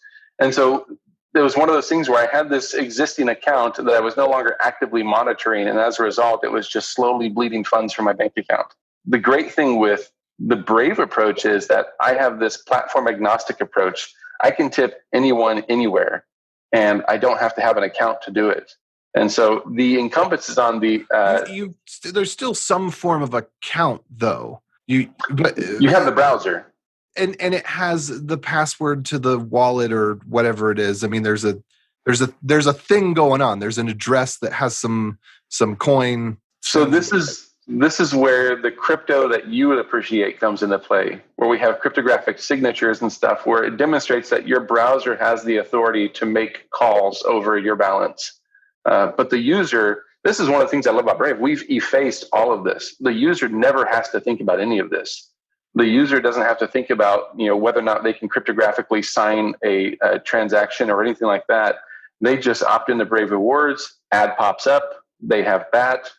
And so it was one of those things where I had this existing account that I was no longer actively monitoring. And as a result, it was just slowly bleeding funds from my bank account. The great thing with the Brave approach is that I have this platform agnostic approach. I can tip anyone anywhere, and I don't have to have an account to do it. And so the incumbents is on the... there's still some form of account, though. You have the browser. And it has the password to the wallet or whatever it is. I mean, there's a thing going on. There's an address that has some coin. So this is where the crypto that you would appreciate comes into play, where we have cryptographic signatures and stuff, where it demonstrates that your browser has the authority to make calls over your balance. But the this is one of the things I love about Brave. We've effaced all of this. The user never has to think about any of this. The user doesn't have to think about, whether or not they can cryptographically sign a transaction or anything like that. They just opt into Brave Rewards, ad pops up, they have BAT,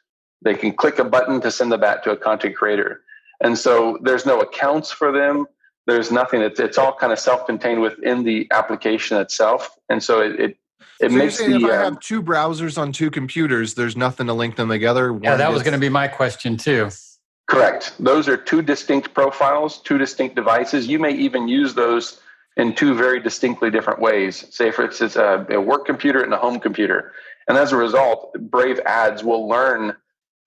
they can click a button to send the BAT to a content creator. And so there's no accounts for them. There's nothing. It's all kind of self-contained within the application itself. And so it makes you're saying if I have two browsers on two computers, there's nothing to link them together? Yeah, that was going to be my question too. Correct. Those are two distinct profiles, two distinct devices. You may even use those in two very distinctly different ways. Say, for instance, a work computer and a home computer. And as a result, Brave ads will learn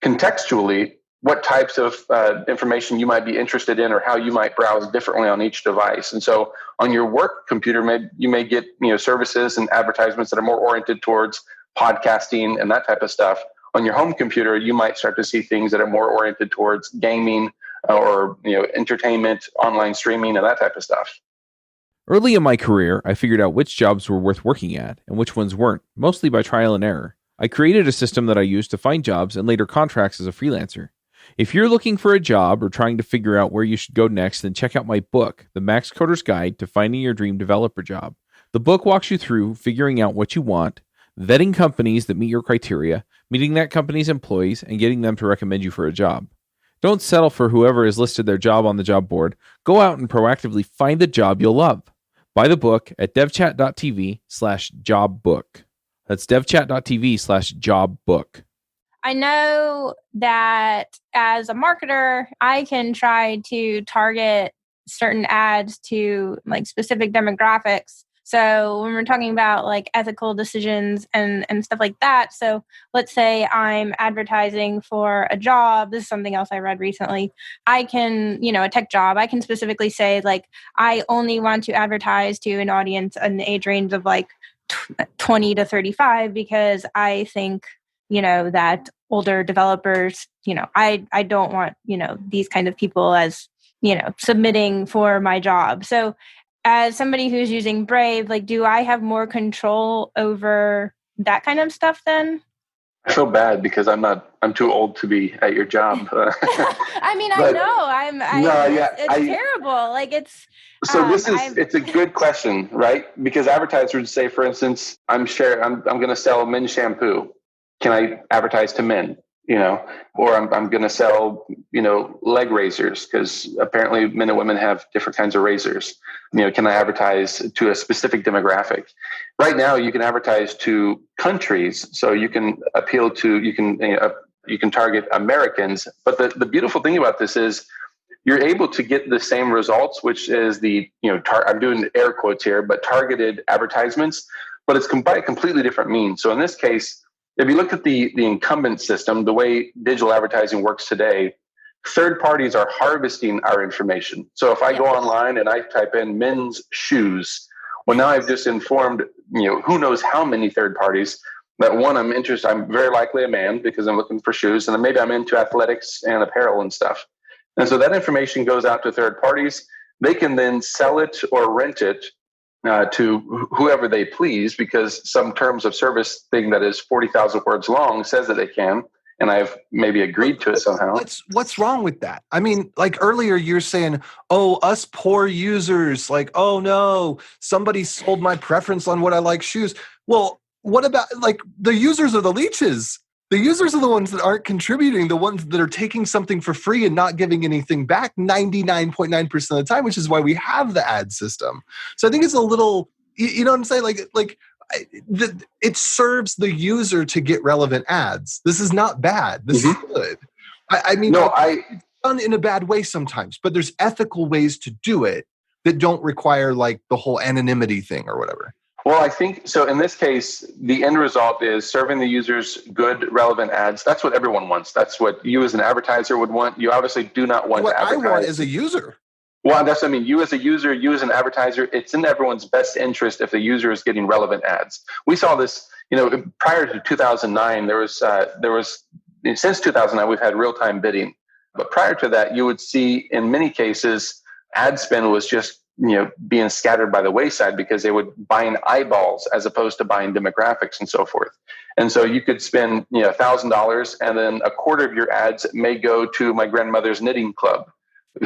contextually what types of information you might be interested in or how you might browse differently on each device. And so on your work computer, you may get services and advertisements that are more oriented towards podcasting and that type of stuff. On your home computer, you might start to see things that are more oriented towards gaming or entertainment, online streaming, and that type of stuff. Early in my career, I figured out which jobs were worth working at and which ones weren't, mostly by trial and error. I created a system that I used to find jobs and later contracts as a freelancer. If you're looking for a job or trying to figure out where you should go next, then check out my book, The Max Coder's Guide to Finding Your Dream Developer Job. The book walks you through figuring out what you want, vetting companies that meet your criteria, meeting that company's employees, and getting them to recommend you for a job. Don't settle for whoever has listed their job on the job board. Go out and proactively find the job you'll love. Buy the book at devchat.tv/jobbook. That's devchat.tv/jobbook. I know that as a marketer, I can try to target certain ads to like specific demographics. So when we're talking about like ethical decisions and stuff like that, so let's say I'm advertising for a job. This is something else I read recently. I can, a tech job, I can specifically say like, I only want to advertise to an audience an age range of like 20 to 35 because I think, that older developers, I don't want, these kind of people as, submitting for my job. So as somebody who's using Brave, like, do I have more control over that kind of stuff then? I feel bad because I'm too old to be at your job. I mean, I know it's terrible. Like it's. So it's a good question, right? Because advertisers would say, for instance, I'm going to sell men's shampoo. Can I advertise to men? Or I'm going to sell, leg razors because apparently men and women have different kinds of razors. Can I advertise to a specific demographic? Right now, you can advertise to countries, so you can appeal to you can target Americans. But the beautiful thing about this is you're able to get the same results, which is I'm doing air quotes here, but targeted advertisements. But it's by a completely different means. So in this case, if you look at the incumbent system, the way digital advertising works today, third parties are harvesting our information. So if I go online and I type in men's shoes, well, now I've just informed, who knows how many third parties that one, I'm very likely a man because I'm looking for shoes, and then maybe I'm into athletics and apparel and stuff. And so that information goes out to third parties. They can then sell it or rent it to whoever they please, because some terms of service thing that is 40,000 words long says that they can, and I've maybe agreed to it somehow. What's wrong with that? I mean, like earlier you're saying, oh, us poor users, like, oh no, somebody sold my preference on what I like shoes. Well, what about like the users are the leeches? The users are the ones that aren't contributing, the ones that are taking something for free and not giving anything back 99.9% of the time, which is why we have the ad system. So I think it's a little, you know what I'm saying? It serves the user to get relevant ads. This is not bad. This is good. It's done in a bad way sometimes, but there's ethical ways to do it that don't require like the whole anonymity thing or whatever. Well, I think so. In this case, the end result is serving the users good, relevant ads. That's what everyone wants. That's what you as an advertiser would want. You obviously do not want to advertise. What I want as a user. Well, that's what I mean. You as a user, you as an advertiser, it's in everyone's best interest if the user is getting relevant ads. We saw this, prior to 2009, there was since 2009, we've had real-time bidding. But prior to that, you would see in many cases, ad spend was just being scattered by the wayside because they would buying eyeballs as opposed to buying demographics and so forth. And so you could spend $1,000 and then a quarter of your ads may go to my grandmother's knitting club,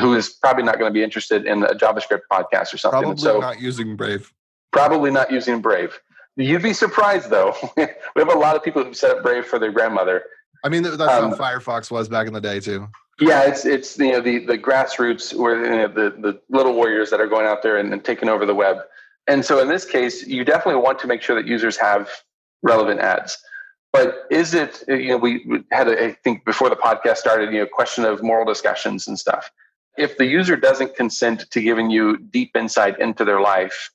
who is probably not going to be interested in a JavaScript podcast or something. Probably not using Brave. Probably not using Brave. You'd be surprised, though. We have a lot of people who set up Brave for their grandmother. I mean, that's how Firefox was back in the day, too. Yeah, it's the grassroots, where the little warriors that are going out there and taking over the web. And so in this case, you definitely want to make sure that users have relevant ads. But is it, we had, I think before the podcast started, a question of moral discussions and stuff. If the user doesn't consent to giving you deep insight into their life,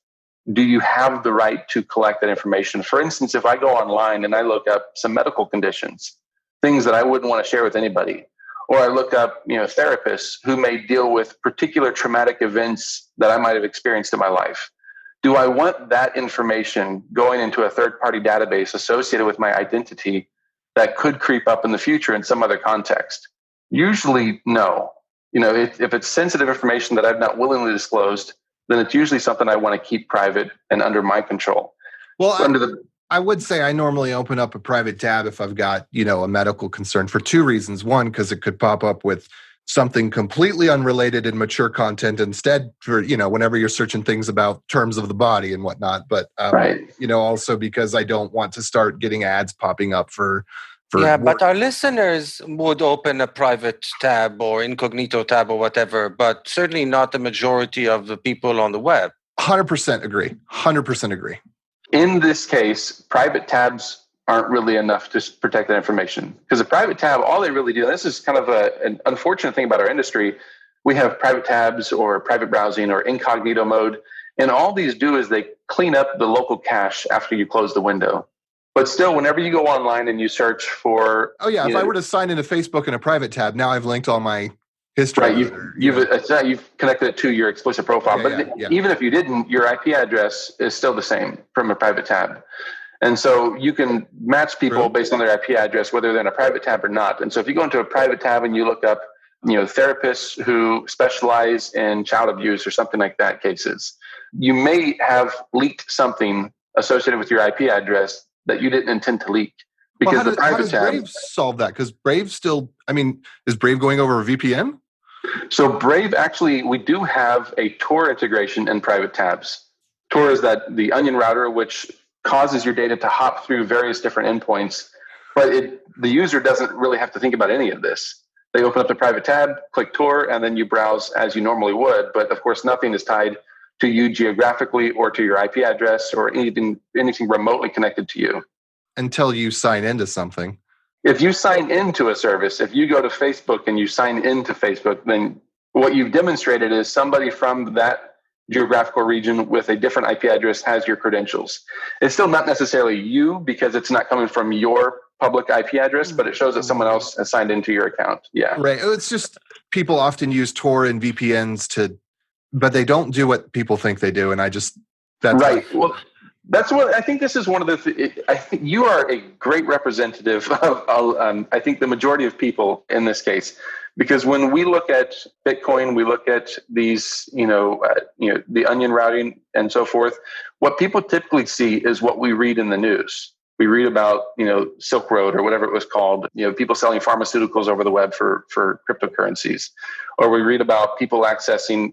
do you have the right to collect that information? For instance, if I go online and I look up some medical conditions, things that I wouldn't want to share with anybody, or I look up, therapists who may deal with particular traumatic events that I might have experienced in my life, do I want that information going into a third-party database associated with my identity that could creep up in the future in some other context? Usually, no. If it's sensitive information that I've not willingly disclosed, then it's usually something I want to keep private and under my control. Well, I would say I normally open up a private tab if I've got, a medical concern for two reasons. One, because it could pop up with something completely unrelated and mature content instead for, whenever you're searching things about terms of the body and whatnot. But, also because I don't want to start getting ads popping up for but our listeners would open a private tab or incognito tab or whatever, but certainly not the majority of the people on the web. 100% agree. 100% agree. In this case, private tabs aren't really enough to protect that information, because a private tab, all they really do, and this is kind of an unfortunate thing about our industry, we have private tabs or private browsing or incognito mode, and all these do is they clean up the local cache after you close the window. But still, whenever you go online and you search for... Oh, yeah. If I were to sign into Facebook in a private tab, now I've linked all my history. Right. You've connected it to your explicit profile. Even if you didn't, your IP address is still the same from a private tab. And so you can match people based on their IP address, whether they're in a private tab or not. And so if you go into a private tab and you look up, therapists who specialize in child abuse or something like that cases, you may have leaked something associated with your IP address that you didn't intend to leak. Because how does Brave solve that? Because Brave still, is Brave going over a VPN? So Brave, actually, we do have a Tor integration in private tabs. Tor is the onion router, which causes your data to hop through various different endpoints, but the user doesn't really have to think about any of this. They open up the private tab, click Tor, and then you browse as you normally would. But of course, nothing is tied to you geographically or to your IP address or anything remotely connected to you. Until you sign into something. If you sign into a service, if you go to Facebook and you sign into Facebook, then what you've demonstrated is somebody from that geographical region with a different IP address has your credentials. It's still not necessarily you because it's not coming from your public IP address, but it shows that someone else has signed into your account. Yeah. Right. It's just people often use Tor and VPNs but they don't do what people think they do. And that's right. Well, that's what I think. This is one of I think you are a great representative of, I think, the majority of people in this case, because when we look at Bitcoin, we look at these, the onion routing and so forth. What people typically see is what we read in the news. We read about, Silk Road or whatever it was called, people selling pharmaceuticals over the web for cryptocurrencies, or we read about people accessing,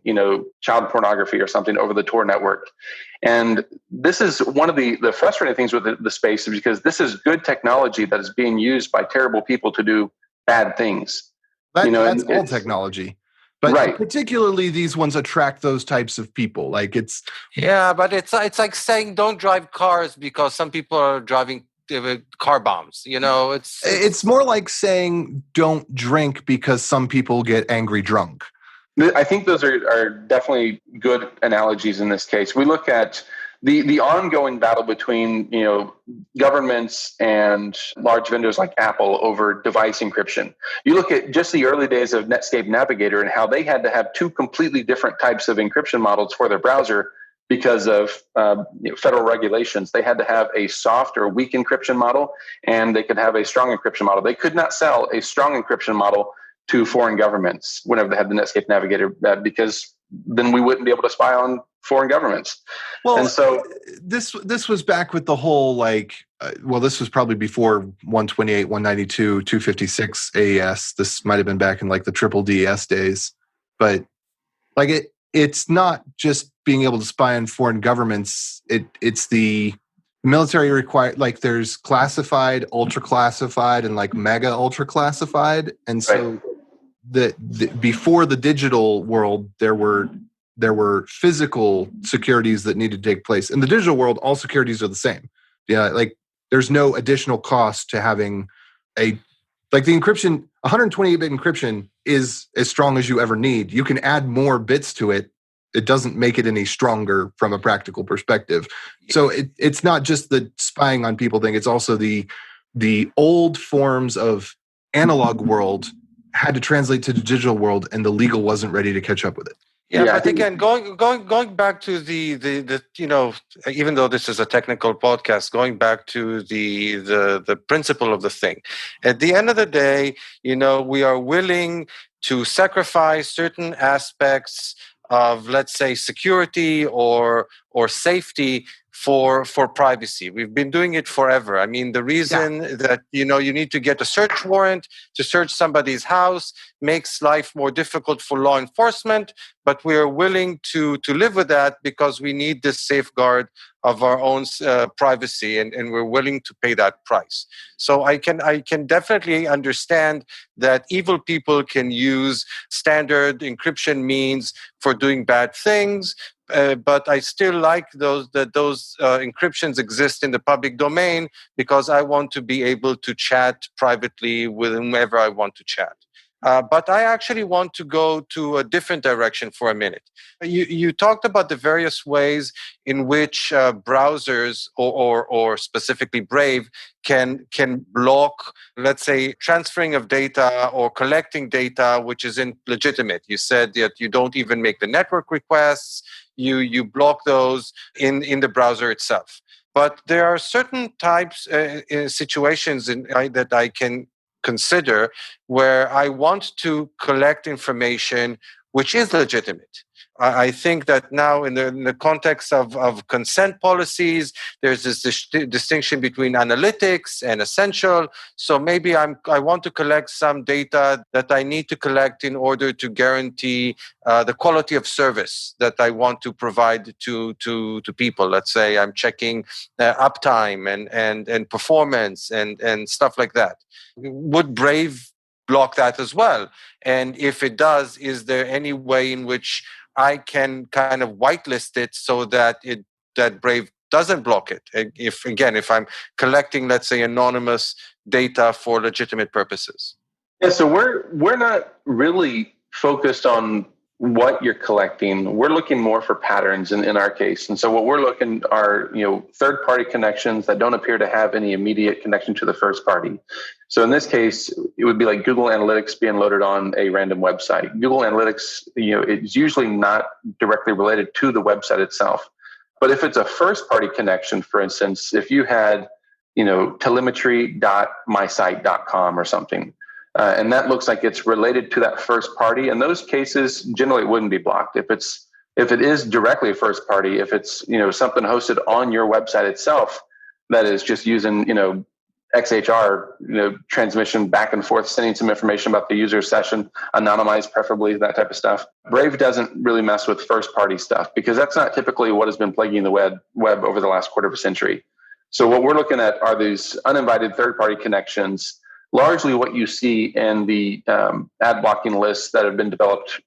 child pornography or something over the Tor network. And this is one of the frustrating things with the space, is because this is good technology that is being used by terrible people to do bad things. That's all technology. But particularly these ones attract those types of people. But it's like saying don't drive cars because some people are driving car bombs. It's more like saying don't drink because some people get angry drunk. I think those are definitely good analogies in this case. We look at the ongoing battle between governments and large vendors like Apple over device encryption. You look at just the early days of Netscape Navigator and how they had to have two completely different types of encryption models for their browser because of federal regulations. They had to have a soft or weak encryption model, and they could have a strong encryption model. They could not sell a strong encryption model to foreign governments whenever they had the Netscape Navigator because then we wouldn't be able to spy on foreign governments. Well, and so this was back with the whole this was probably before 128, 192, 256 AES. This might have been back in like the triple DS days, but like it's not just being able to spy on foreign governments. It's the military required, like there's classified, ultra classified, and like mega ultra classified. And so the before the digital world, there were physical securities that needed to take place. In the digital world, all securities are the same. Yeah, like there's no additional cost to having the encryption. 128-bit encryption is as strong as you ever need. You can add more bits to it. It doesn't make it any stronger from a practical perspective. So it's not just the spying on people thing. It's also the old forms of analog world had to translate to the digital world, and the legal wasn't ready to catch up with it. Yeah, but again, going back to the even though this is a technical podcast, going back to the principle of the thing. At the end of the day, we are willing to sacrifice certain aspects of, let's say, security or safety for privacy. We've been doing it forever. I mean, the reason that you need to get a search warrant to search somebody's house makes life more difficult for law enforcement, but we are willing to live with that because we need this safeguard of our own privacy, and we're willing to pay that price. So I can definitely understand that evil people can use standard encryption means for doing bad things, but I still like those encryptions exist in the public domain because I want to be able to chat privately with whomever I want to chat. But I actually want to go to a different direction for a minute. You talked about the various ways in which browsers or specifically Brave can block, let's say, transferring of data or collecting data which isn't legitimate. You said that you don't even make the network requests. You block those in the browser itself. But there are certain types, situations that I can consider where I want to collect information which is legitimate. I think that now in the context of consent policies, there's this distinction between analytics and essential. So maybe I want to collect some data that I need to collect in order to guarantee the quality of service that I want to provide to people. Let's say I'm checking uptime and performance and stuff like that. Would Brave block that as well? And if it does, is there any way in which I can kind of whitelist it so that Brave doesn't block it? If I'm collecting, let's say, anonymous data for legitimate purposes. Yeah, so we're not really focused on what you're collecting. We're looking more for patterns in our case. And so what we're looking are, third-party connections that don't appear to have any immediate connection to the first party. So in this case, it would be like Google Analytics being loaded on a random website. Google Analytics, it's usually not directly related to the website itself. But if it's a first-party connection, for instance, if you had, telemetry.mysite.com or something, and that looks like it's related to that first party. In those cases, generally it wouldn't be blocked. If it is directly a first party, if it's something hosted on your website itself that is just using XHR transmission back and forth, sending some information about the user session, anonymized preferably, that type of stuff. Brave doesn't really mess with first party stuff because that's not typically what has been plaguing the web over the last quarter of a century. So what we're looking at are these uninvited third party connections. Largely what you see in the ad blocking lists that have been developed,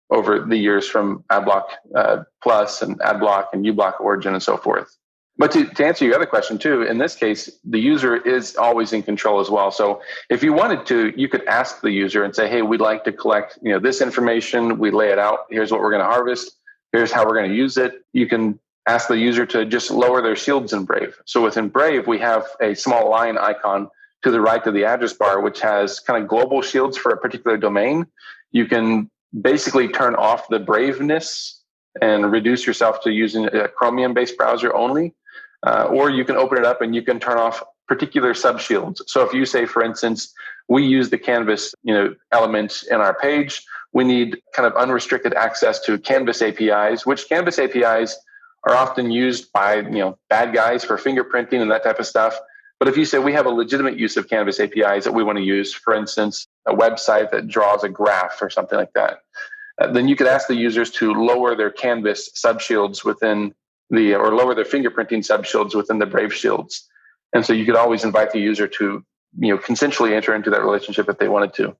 over the years from AdBlock Plus and AdBlock and uBlock Origin and so forth. But to answer your other question too, in this case, the user is always in control as well. So if you wanted to, you could ask the user and say, hey, we'd like to collect, this information. We lay it out. Here's what we're going to harvest. Here's how we're going to use it. You can ask the user to just lower their shields in Brave. So within Brave, we have a small lion icon to the right of the address bar, which has kind of global shields for a particular domain. You can basically turn off the braveness and reduce yourself to using a Chromium-based browser only, or you can open it up and you can turn off particular sub-shields. So if you say, for instance, we use the canvas element in our page, We need kind of unrestricted access to Canvas APIs, which Canvas APIs are often used by bad guys for fingerprinting and that type of stuff. But if you say we have a legitimate use of Canvas APIs that we want to use, for instance, a website that draws a graph or something like that, then you could ask the users to lower their Canvas subshields or lower their fingerprinting subshields within the Brave shields. And so you could always invite the user to, consensually enter into that relationship if they wanted to.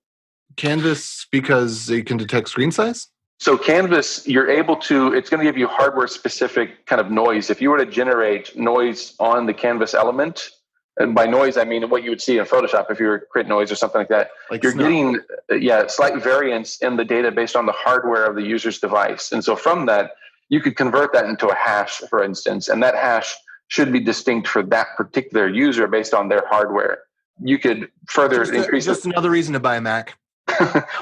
Canvas, because it can detect screen size? So Canvas, it's going to give you hardware specific kind of noise. If you were to generate noise on the Canvas element, and by noise, I mean what you would see in Photoshop if you were to create noise or something like that. Like you're snow. getting slight variance in the data based on the hardware of the user's device. And so from that, you could convert that into a hash, for instance, and that hash should be distinct for that particular user based on their hardware. You could further increase just another reason to buy a Mac.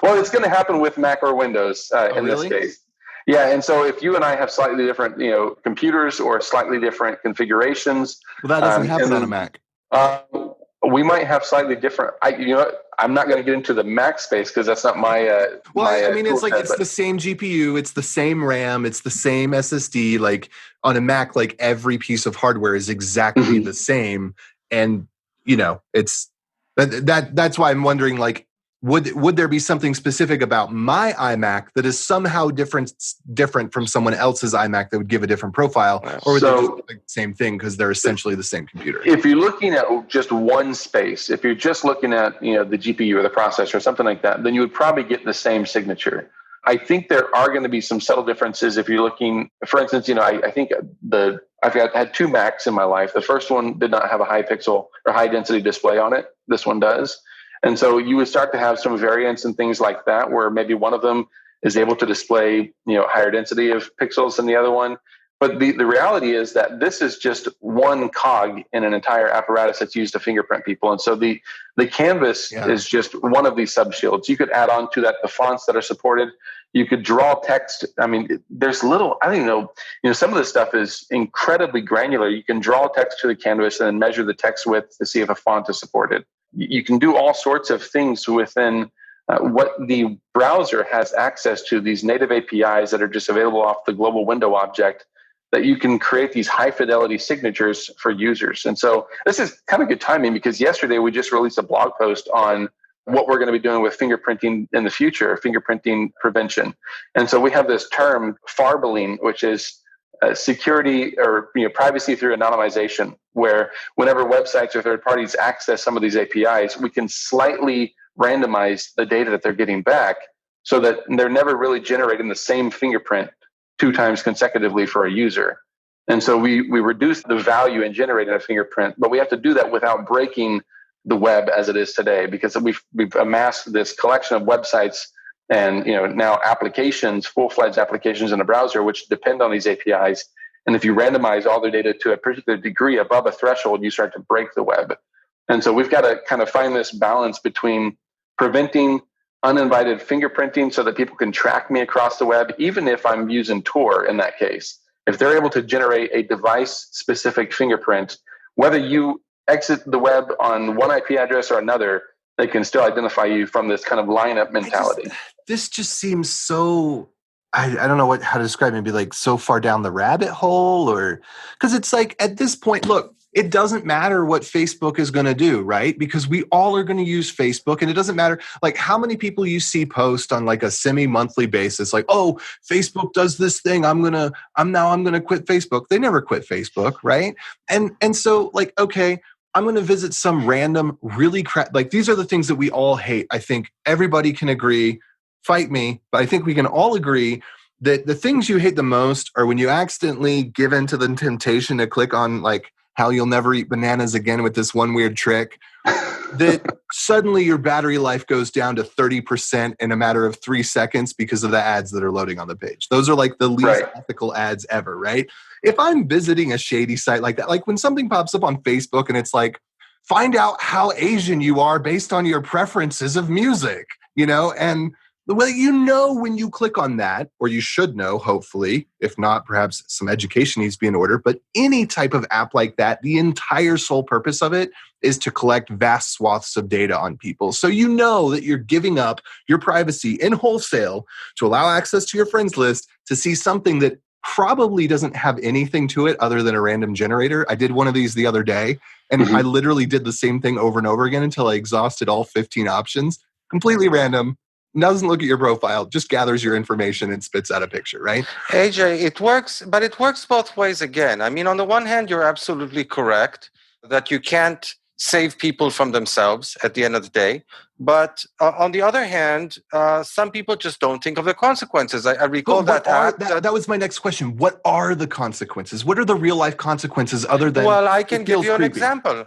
Well, it's going to happen with Mac or Windows in really? this case. Yeah, and so if you and I have slightly different, computers or slightly different configurations, Well, that doesn't happen on a Mac. We might have slightly different. I'm not going to get into the Mac space because that's not my. It's like it's the same GPU, it's the same RAM, it's the same SSD. Like on a Mac, like every piece of hardware is exactly the same, and it's that's why I'm wondering, like, would there be something specific about my iMac that is somehow different from someone else's iMac that would give a different profile, or would they just do the same thing because they're essentially the same computer? If you're looking at just one space, if you're just looking at the GPU or the processor or something like that, then you would probably get the same signature. I think there are going to be some subtle differences if you're looking, for instance, I think I've had two Macs in my life. The first one did not have a high pixel or high density display on it. This one does. And so you would start to have some variance and things like that, where maybe one of them is able to display, higher density of pixels than the other one. But the reality is that this is just one cog in an entire apparatus that's used to fingerprint people. And so the Canvas is just one of these subshields. You could add on to that the fonts that are supported. You could draw text. I mean, there's I don't even know, some of this stuff is incredibly granular. You can draw text to the canvas and then measure the text width to see if a font is supported. You can do all sorts of things within what the browser has access to, these native APIs that are just available off the global window object, that you can create these high fidelity signatures for users. And so this is kind of good timing because yesterday we just released a blog post on what we're going to be doing with fingerprinting in the future, fingerprinting prevention. And so we have this term farbling, which is security or privacy through anonymization, where whenever websites or third parties access some of these APIs, we can slightly randomize the data that they're getting back so that they're never really generating the same fingerprint 2 times consecutively for a user. And so we reduce the value in generating a fingerprint, but we have to do that without breaking the web as it is today, because we've amassed this collection of websites and now applications, full-fledged applications in a browser, which depend on these APIs. And if you randomize all their data to a particular degree above a threshold, you start to break the web. And so we've got to kind of find this balance between preventing uninvited fingerprinting so that people can track me across the web, even if I'm using Tor in that case. If they're able to generate a device-specific fingerprint, whether you exit the web on one IP address or another, they can still identify you from this kind of lineup mentality. This just seems so, I don't know how to describe it, maybe like so far down the rabbit hole, or because it's like at this point, look, it doesn't matter what Facebook is going to do, right? Because we all are going to use Facebook, and it doesn't matter like how many people you see post on like a semi-monthly basis, like, oh, Facebook does this thing, I'm gonna quit Facebook. They never quit Facebook, right? And so like, okay, I'm going to visit some random really like these are the things that we all hate. I think everybody can agree, fight me, but I think we can all agree that the things you hate the most are when you accidentally give in to the temptation to click on like how you'll never eat bananas again with this one weird trick, that suddenly your battery life goes down to 30% in a matter of 3 seconds because of the ads that are loading on the page. Those are like the least ethical ads ever, right? If I'm visiting a shady site like that, like when something pops up on Facebook and it's like, find out how Asian you are based on your preferences of music, and Well, you know when you click on that, or you should know, hopefully. If not, perhaps some education needs to be in order. But any type of app like that, the entire sole purpose of it is to collect vast swaths of data on people. So you know that you're giving up your privacy in wholesale to allow access to your friends list to see something that probably doesn't have anything to it other than a random generator. I did one of these the other day, and I literally did the same thing over and over again until I exhausted all 15 options. Completely random. Doesn't look at your profile, just gathers your information and spits out a picture, right? AJ, it works, but it works both ways again. I mean, on the one hand, you're absolutely correct that you can't save people from themselves at the end of the day. But on the other hand, some people just don't think of the consequences. I recall that was my next question. What are the consequences? What are the real life consequences other than? Well, I can give you an example.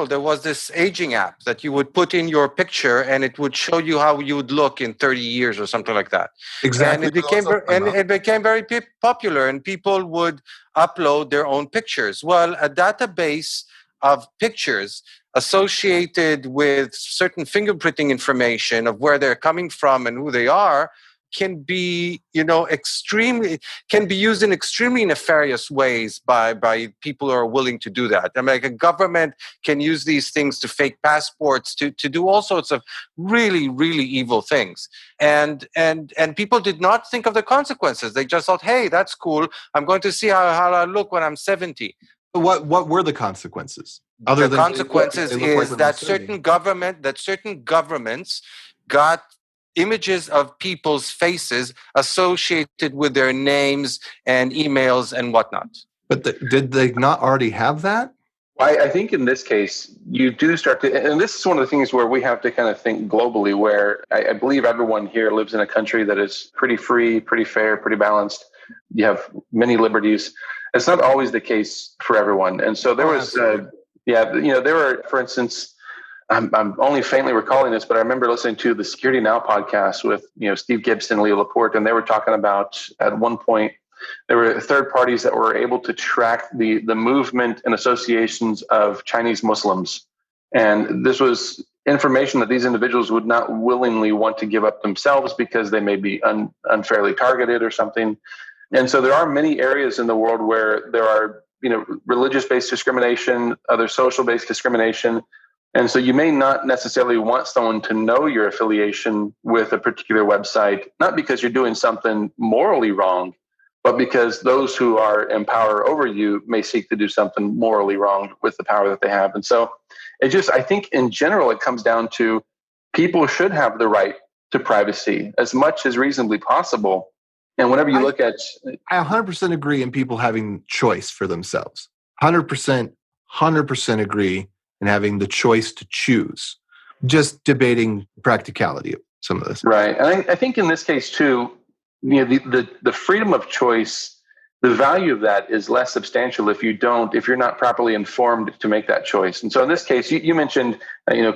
There was this aging app that you would put in your picture and it would show you how you would look in 30 years or something like that. Exactly. And it became very popular, and people would upload their own pictures. Well, a database of pictures associated with certain fingerprinting information of where they're coming from and who they are can be, can be used in extremely nefarious ways by people who are willing to do that. I mean, like a government can use these things to fake passports, to do all sorts of really, really evil things. And people did not think of the consequences. They just thought, hey, that's cool. I'm going to see how I look when I'm 70. What were the consequences? The consequences is that certain governments got images of people's faces associated with their names and emails and whatnot. But did they not already have that? I think in this case, you do start to, and this is one of the things where we have to kind of think globally, where I believe everyone here lives in a country that is pretty free, pretty fair, pretty balanced. You have many liberties. It's not always the case for everyone. And so there was, there were, for instance, I'm only faintly recalling this, but I remember listening to the Security Now podcast with, Steve Gibson, Leo Laporte, and they were talking about at one point, there were third parties that were able to track the movement and associations of Chinese Muslims. And this was information that these individuals would not willingly want to give up themselves because they may be unfairly targeted or something. And so there are many areas in the world where there are, religious-based discrimination, other social-based discrimination. And so you may not necessarily want someone to know your affiliation with a particular website, not because you're doing something morally wrong, but because those who are in power over you may seek to do something morally wrong with the power that they have. And so I think in general, it comes down to people should have the right to privacy as much as reasonably possible. And whenever you look at... I 100% agree in people having choice for themselves. 100% agree in having the choice to choose. Just debating practicality of some of this. Right. And I think in this case too, the freedom of choice, the value of that is less substantial if you're not properly informed to make that choice. And so in this case, you mentioned,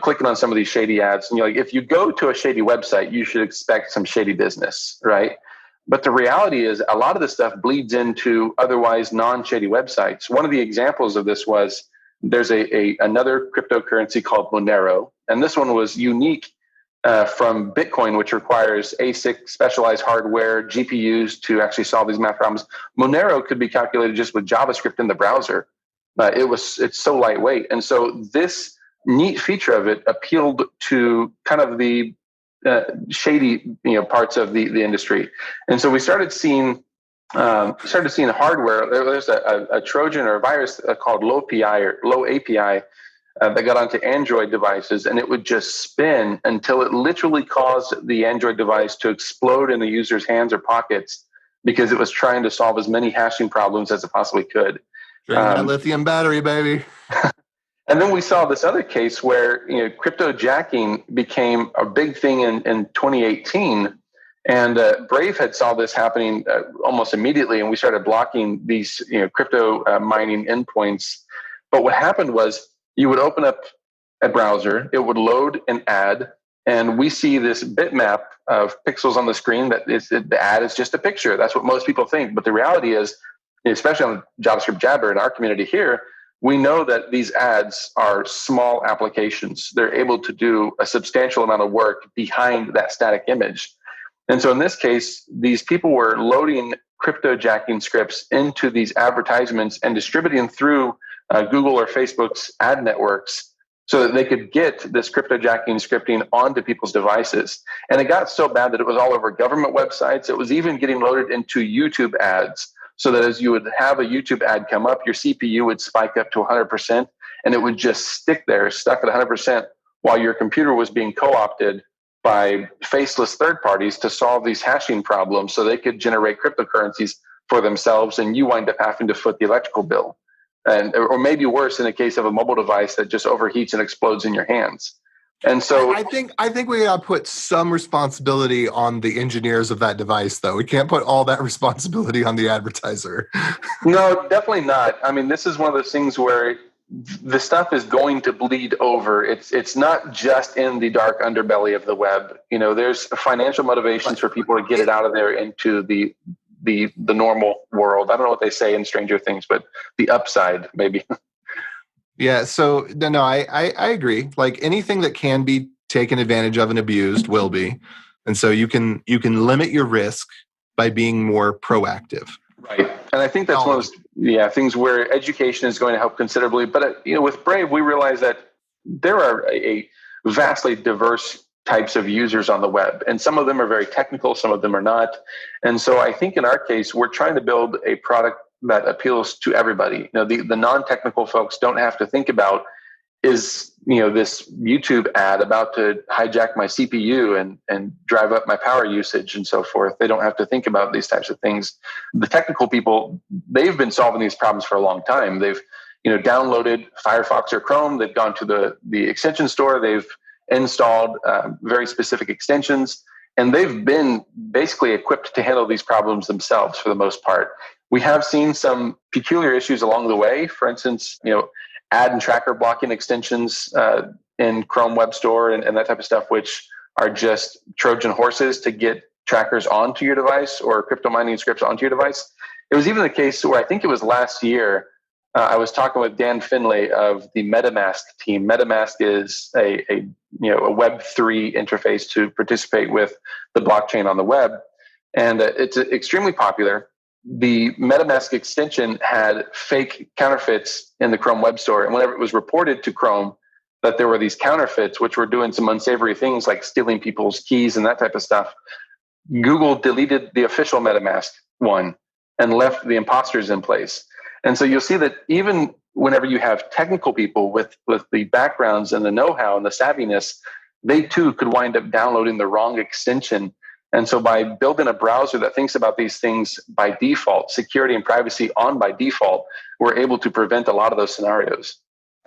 clicking on some of these shady ads, and if you go to a shady website, you should expect some shady business, right? But the reality is a lot of this stuff bleeds into otherwise non-shady websites. One of the examples of this was there's another cryptocurrency called Monero. And this one was unique from Bitcoin, which requires ASIC specialized hardware, GPUs to actually solve these math problems. Monero could be calculated just with JavaScript in the browser. It's so lightweight. And so this neat feature of it appealed to kind of the shady, parts of the industry. And so we started seeing hardware. There's a Trojan or a virus called low API that got onto Android devices, and it would just spin until it literally caused the Android device to explode in the user's hands or pockets because it was trying to solve as many hashing problems as it possibly could. That lithium battery, baby. And then we saw this other case where crypto jacking became a big thing in 2018. And Brave had saw this happening almost immediately, and we started blocking these crypto mining endpoints. But what happened was you would open up a browser, it would load an ad, and we see this bitmap of pixels on the screen the ad is just a picture. That's what most people think. But the reality is, especially on JavaScript Jabber in our community here, we know that these ads are small applications. They're able to do a substantial amount of work behind that static image. And so in this case, these people were loading cryptojacking scripts into these advertisements and distributing through Google or Facebook's ad networks so that they could get this cryptojacking scripting onto people's devices. And it got so bad that it was all over government websites. It was even getting loaded into YouTube ads, so that as you would have a YouTube ad come up, your CPU would spike up to 100%, and it would just stick there, stuck at 100%, while your computer was being co-opted by faceless third parties to solve these hashing problems so they could generate cryptocurrencies for themselves, and you wind up having to foot the electrical bill. Or maybe worse in the case of a mobile device that just overheats and explodes in your hands. And so I think we got to put some responsibility on the engineers of that device, though. We can't put all that responsibility on the advertiser. No, definitely not. I mean, this is one of those things where the stuff is going to bleed over. It's not just in the dark underbelly of the web. You know, there's financial motivations for people to get it out of there into the normal world. I don't know what they say in Stranger Things, but the upside, maybe. Yeah, so no, I agree. Like anything that can be taken advantage of and abused will be. And so you can limit your risk by being more proactive. Right. And I think that's one of those things where education is going to help considerably. But with Brave, we realize that there are a vastly diverse types of users on the web, and some of them are very technical, some of them are not. And so I think in our case, we're trying to build a product that appeals to everybody. You know, the non-technical folks don't have to think about, is this YouTube ad about to hijack my CPU and drive up my power usage and so forth. They don't have to think about these types of things. The technical people, they've been solving these problems for a long time. They've downloaded Firefox or Chrome. They've gone to the extension store. They've installed very specific extensions, and they've been basically equipped to handle these problems themselves for the most part. We have seen some peculiar issues along the way. For instance, ad and tracker blocking extensions in Chrome Web Store and that type of stuff, which are just Trojan horses to get trackers onto your device or crypto mining scripts onto your device. It was even the case where I think it was last year, I was talking with Dan Finlay of the MetaMask team. MetaMask is a Web3 interface to participate with the blockchain on the web, and it's extremely popular. The MetaMask extension had fake counterfeits in the Chrome Web Store. And whenever it was reported to Chrome that there were these counterfeits, which were doing some unsavory things like stealing people's keys and that type of stuff, Google deleted the official MetaMask one and left the imposters in place. And so you'll see that even whenever you have technical people with the backgrounds and the know-how and the savviness, they too could wind up downloading the wrong extension. And so by building a browser that thinks about these things by default, security and privacy on by default, we're able to prevent a lot of those scenarios.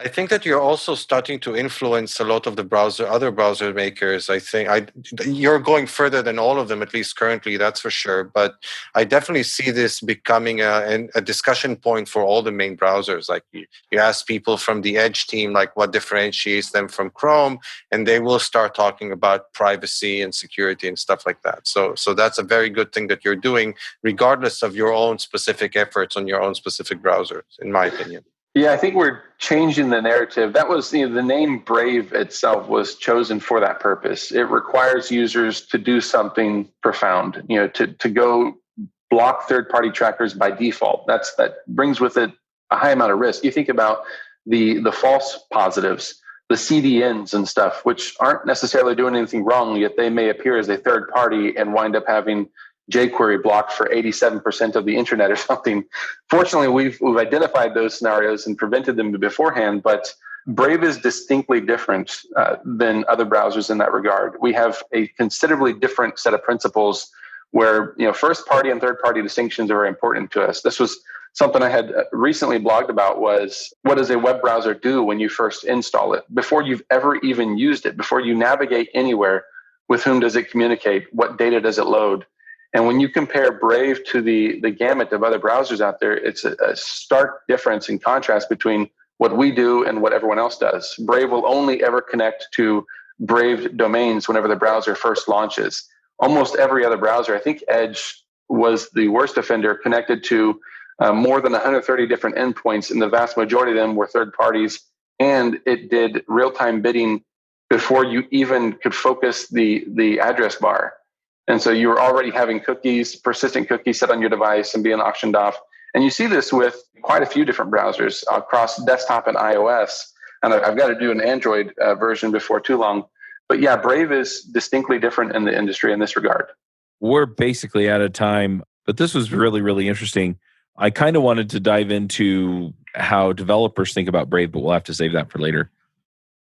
I think that you're also starting to influence a lot of the other browser makers. I think you're going further than all of them, at least currently, that's for sure. But I definitely see this becoming a discussion point for all the main browsers. Like you ask people from the Edge team, like what differentiates them from Chrome, and they will start talking about privacy and security and stuff like that. So that's a very good thing that you're doing, regardless of your own specific efforts on your own specific browsers, in my opinion. Yeah, I think we're changing the narrative. That was the name Brave itself was chosen for that purpose. It requires users to do something profound, to go block third-party trackers by default. That brings with it a high amount of risk. You think about the false positives, the CDNs and stuff, which aren't necessarily doing anything wrong, yet they may appear as a third party and wind up having jQuery blocked for 87% of the internet or something. Fortunately, we've identified those scenarios and prevented them beforehand, but Brave is distinctly different than other browsers in that regard. We have a considerably different set of principles where first party and third party distinctions are very important to us. This was something I had recently blogged about, was what does a web browser do when you first install it? Before you've ever even used it, before you navigate anywhere, with whom does it communicate? What data does it load? And when you compare Brave to the gamut of other browsers out there, it's a stark difference in contrast between what we do and what everyone else does. Brave will only ever connect to Brave domains whenever the browser first launches. Almost every other browser, I think Edge was the worst offender, connected to more than 130 different endpoints, and the vast majority of them were third parties. And it did real-time bidding before you even could focus the address bar. And so you were already having cookies, persistent cookies set on your device and being auctioned off. And you see this with quite a few different browsers across desktop and iOS. And I've got to do an Android version before too long. But yeah, Brave is distinctly different in the industry in this regard. We're basically out of time, but this was really, really interesting. I kind of wanted to dive into how developers think about Brave, but we'll have to save that for later.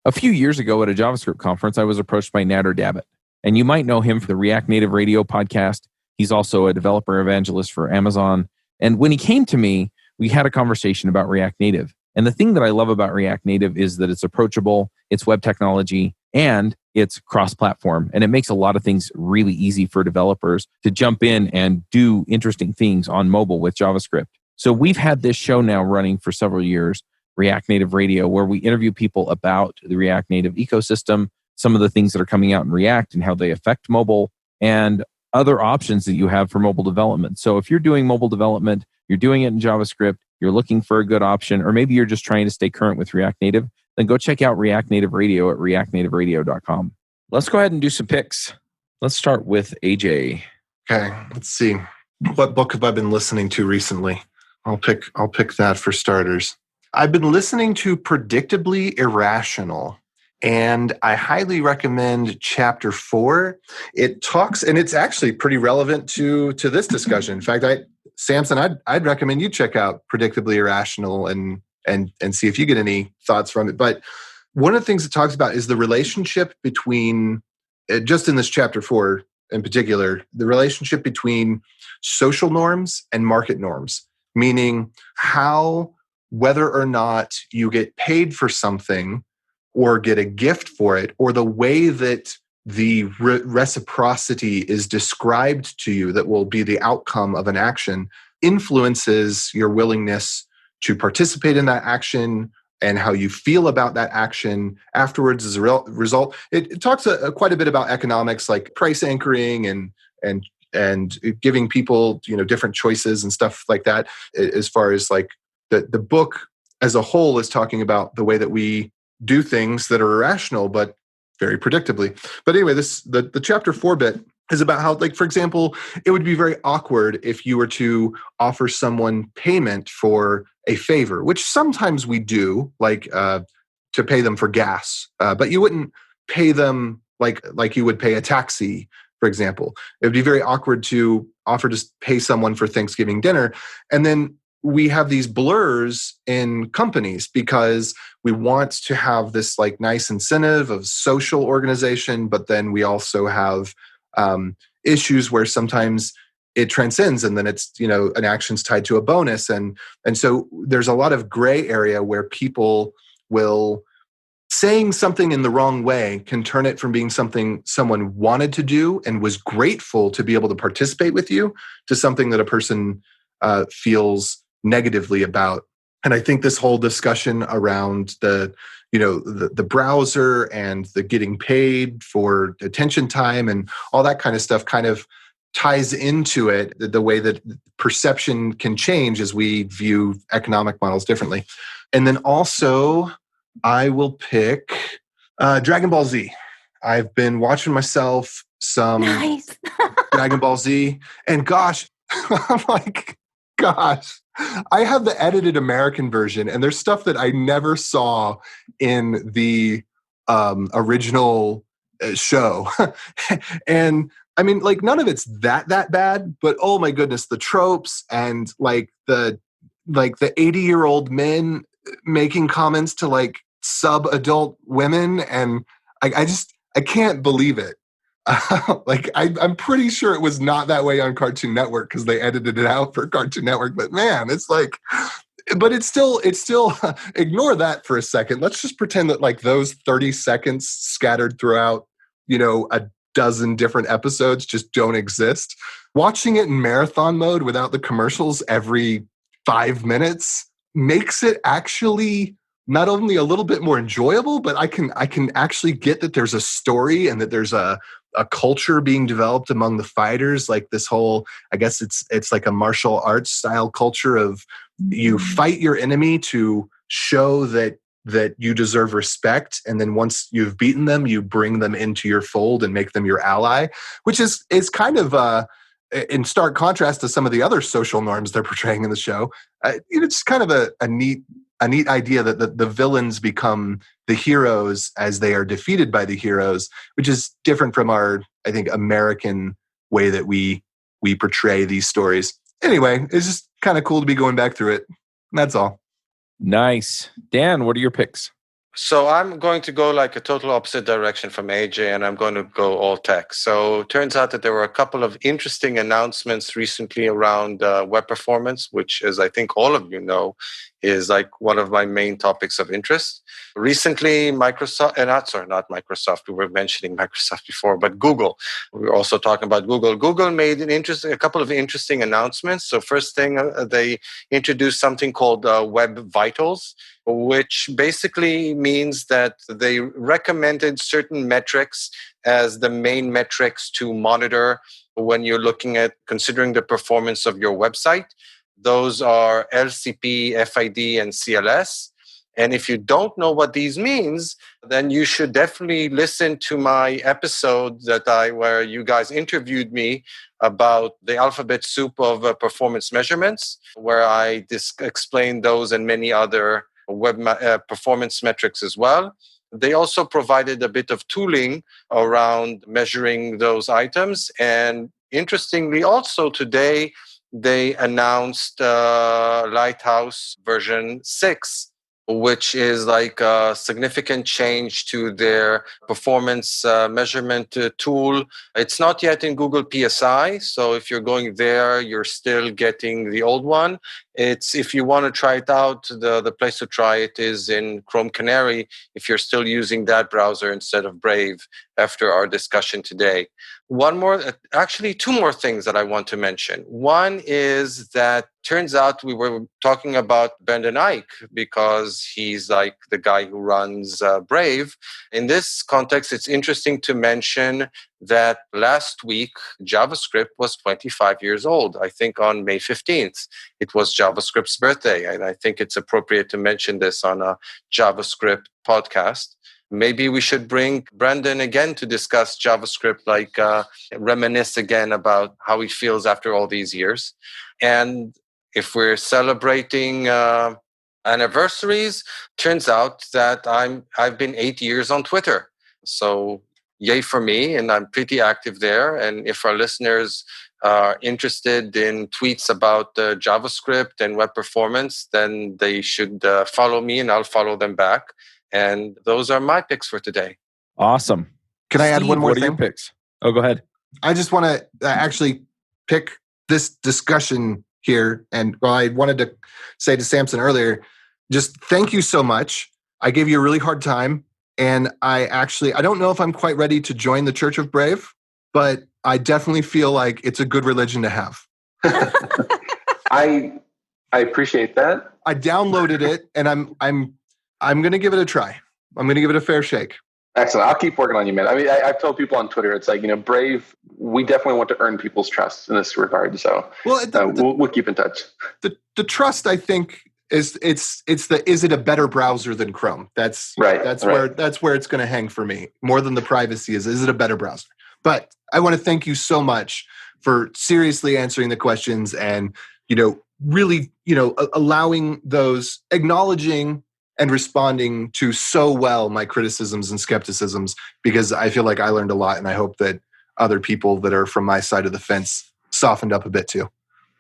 A few years ago at a JavaScript conference, I was approached by Nader Dabit, and you might know him for the React Native Radio podcast. He's also a developer evangelist for Amazon. And when he came to me, we had a conversation about React Native. And the thing that I love about React Native is that it's approachable, it's web technology, and it's cross-platform. And it makes a lot of things really easy for developers to jump in and do interesting things on mobile with JavaScript. So we've had this show now running for several years, React Native Radio, where we interview people about the React Native ecosystem, some of the things that are coming out in React and how they affect mobile, and other options that you have for mobile development. So if you're doing mobile development, you're doing it in JavaScript, you're looking for a good option, or maybe you're just trying to stay current with React Native, then go check out React Native Radio at reactnativeradio.com. Let's go ahead and do some picks. Let's start with AJ. Okay, let's see. What book have I been listening to recently? I'll pick that for starters. I've been listening to Predictably Irrational, and I highly recommend chapter 4. It talks, and it's actually pretty relevant to this discussion. In fact, Sampson, I'd recommend you check out Predictably Irrational and see if you get any thoughts from it. But one of the things it talks about is the relationship between, just in this chapter 4 in particular, the relationship between social norms and market norms, meaning how, whether or not you get paid for something or get a gift for it, or the way that the reciprocity is described to you that will be the outcome of an action influences your willingness to participate in that action and how you feel about that action afterwards as a result. It talks quite a bit about economics, like price anchoring and giving people, different choices and stuff like that. As far as like the book as a whole is talking about the way that we do things that are irrational, but very predictably. But anyway, the chapter 4 bit is about how, like, for example, it would be very awkward if you were to offer someone payment for a favor, which sometimes we do, like to pay them for gas, but you wouldn't pay them like you would pay a taxi, for example. It would be very awkward to offer to pay someone for Thanksgiving dinner. And then we have these blurs in companies because we want to have this like nice incentive of social organization, but then we also have issues where sometimes it transcends and then it's, an action's tied to a bonus. And so there's a lot of gray area where people will, saying something in the wrong way can turn it from being something someone wanted to do and was grateful to be able to participate with you to something that a person feels negatively about. And I think this whole discussion around the browser and the getting paid for attention time and all that kind of stuff kind of ties into it, the way that perception can change as we view economic models differently. And then also, I will pick Dragon Ball Z. I've been watching myself some Dragon Ball Z, and gosh, I'm like, gosh, I have the edited American version, and there's stuff that I never saw in the original show. And I mean, like, none of it's that bad, but oh my goodness, the tropes and like the 80-year-old men making comments to like sub-adult women, and I can't believe it. I'm pretty sure it was not that way on Cartoon Network because they edited it out for Cartoon Network. But man, it's still ignore that for a second. Let's just pretend that like those 30 seconds scattered throughout, a dozen different episodes just don't exist. Watching it in marathon mode without the commercials every 5 minutes makes it actually not only a little bit more enjoyable, but I can actually get that there's a story and that there's a a culture being developed among the fighters, like this whole, I guess it's like a martial arts style culture of you fight your enemy to show that you deserve respect, and then once you've beaten them, you bring them into your fold and make them your ally, which is kind of in stark contrast to some of the other social norms they're portraying in the show. It's kind of a neat idea that the villains become the heroes as they are defeated by the heroes, which is different from our, I think, American way that we portray these stories. Anyway, it's just kind of cool to be going back through it. That's all. Nice. Dan, what are your picks? So I'm going to go like a total opposite direction from AJ, and I'm going to go all tech. So it turns out that there were a couple of interesting announcements recently around web performance, which, as I think all of you know, is like one of my main topics of interest. Recently, Microsoft, not Microsoft, we were mentioning Microsoft before, but Google. We were also talking about Google. Google made a couple of interesting announcements. So first thing, they introduced something called Web Vitals, which basically means that they recommended certain metrics as the main metrics to monitor when you're looking at considering the performance of your website. Those are LCP, FID, and CLS. And if you don't know what these means, then you should definitely listen to my episode where you guys interviewed me about the alphabet soup of performance measurements, where I explained those and many other web performance metrics as well. They also provided a bit of tooling around measuring those items. And interestingly, also today, they announced Lighthouse version 6, which is like a significant change to their performance measurement tool. It's not yet in Google PSI, so if you're going there, you're still getting the old one. If you want to try it out, the place to try it is in Chrome Canary if you're still using that browser instead of Brave after our discussion today. Two more things that I want to mention. One is that turns out we were talking about Brendan Eich because he's like the guy who runs Brave. In this context, it's interesting to mention that last week, JavaScript was 25 years old. I think on May 15th, it was JavaScript's birthday. And I think it's appropriate to mention this on a JavaScript podcast. Maybe we should bring Brendan again to discuss JavaScript, reminisce again about how he feels after all these years. And if we're celebrating anniversaries, turns out that I've been 8 years on Twitter. So yay for me, and I'm pretty active there. And if our listeners are interested in tweets about JavaScript and web performance, then they should follow me and I'll follow them back. And those are my picks for today. Awesome. Can I add one more what thing? Are your picks? Oh, go ahead. I just want to actually pick this discussion here. And I wanted to say to Sampson earlier, just thank you so much. I gave you a really hard time. And I don't know if I'm quite ready to join the Church of Brave, but I definitely feel like it's a good religion to have. I appreciate that. I downloaded it, and I'm going to give it a try. I'm going to give it a fair shake. Excellent. I'll keep working on you, man. I mean, I've told people on Twitter, it's like, Brave, we definitely want to earn people's trust in this regard. So we'll keep in touch. The trust, I think, is it a better browser than Chrome? That's right. That's where it's going to hang for me more than the privacy is it a better browser? But I want to thank you so much for seriously answering the questions and, really, allowing those, acknowledging and responding to so well my criticisms and skepticisms, because I feel like I learned a lot, and I hope that other people that are from my side of the fence softened up a bit too.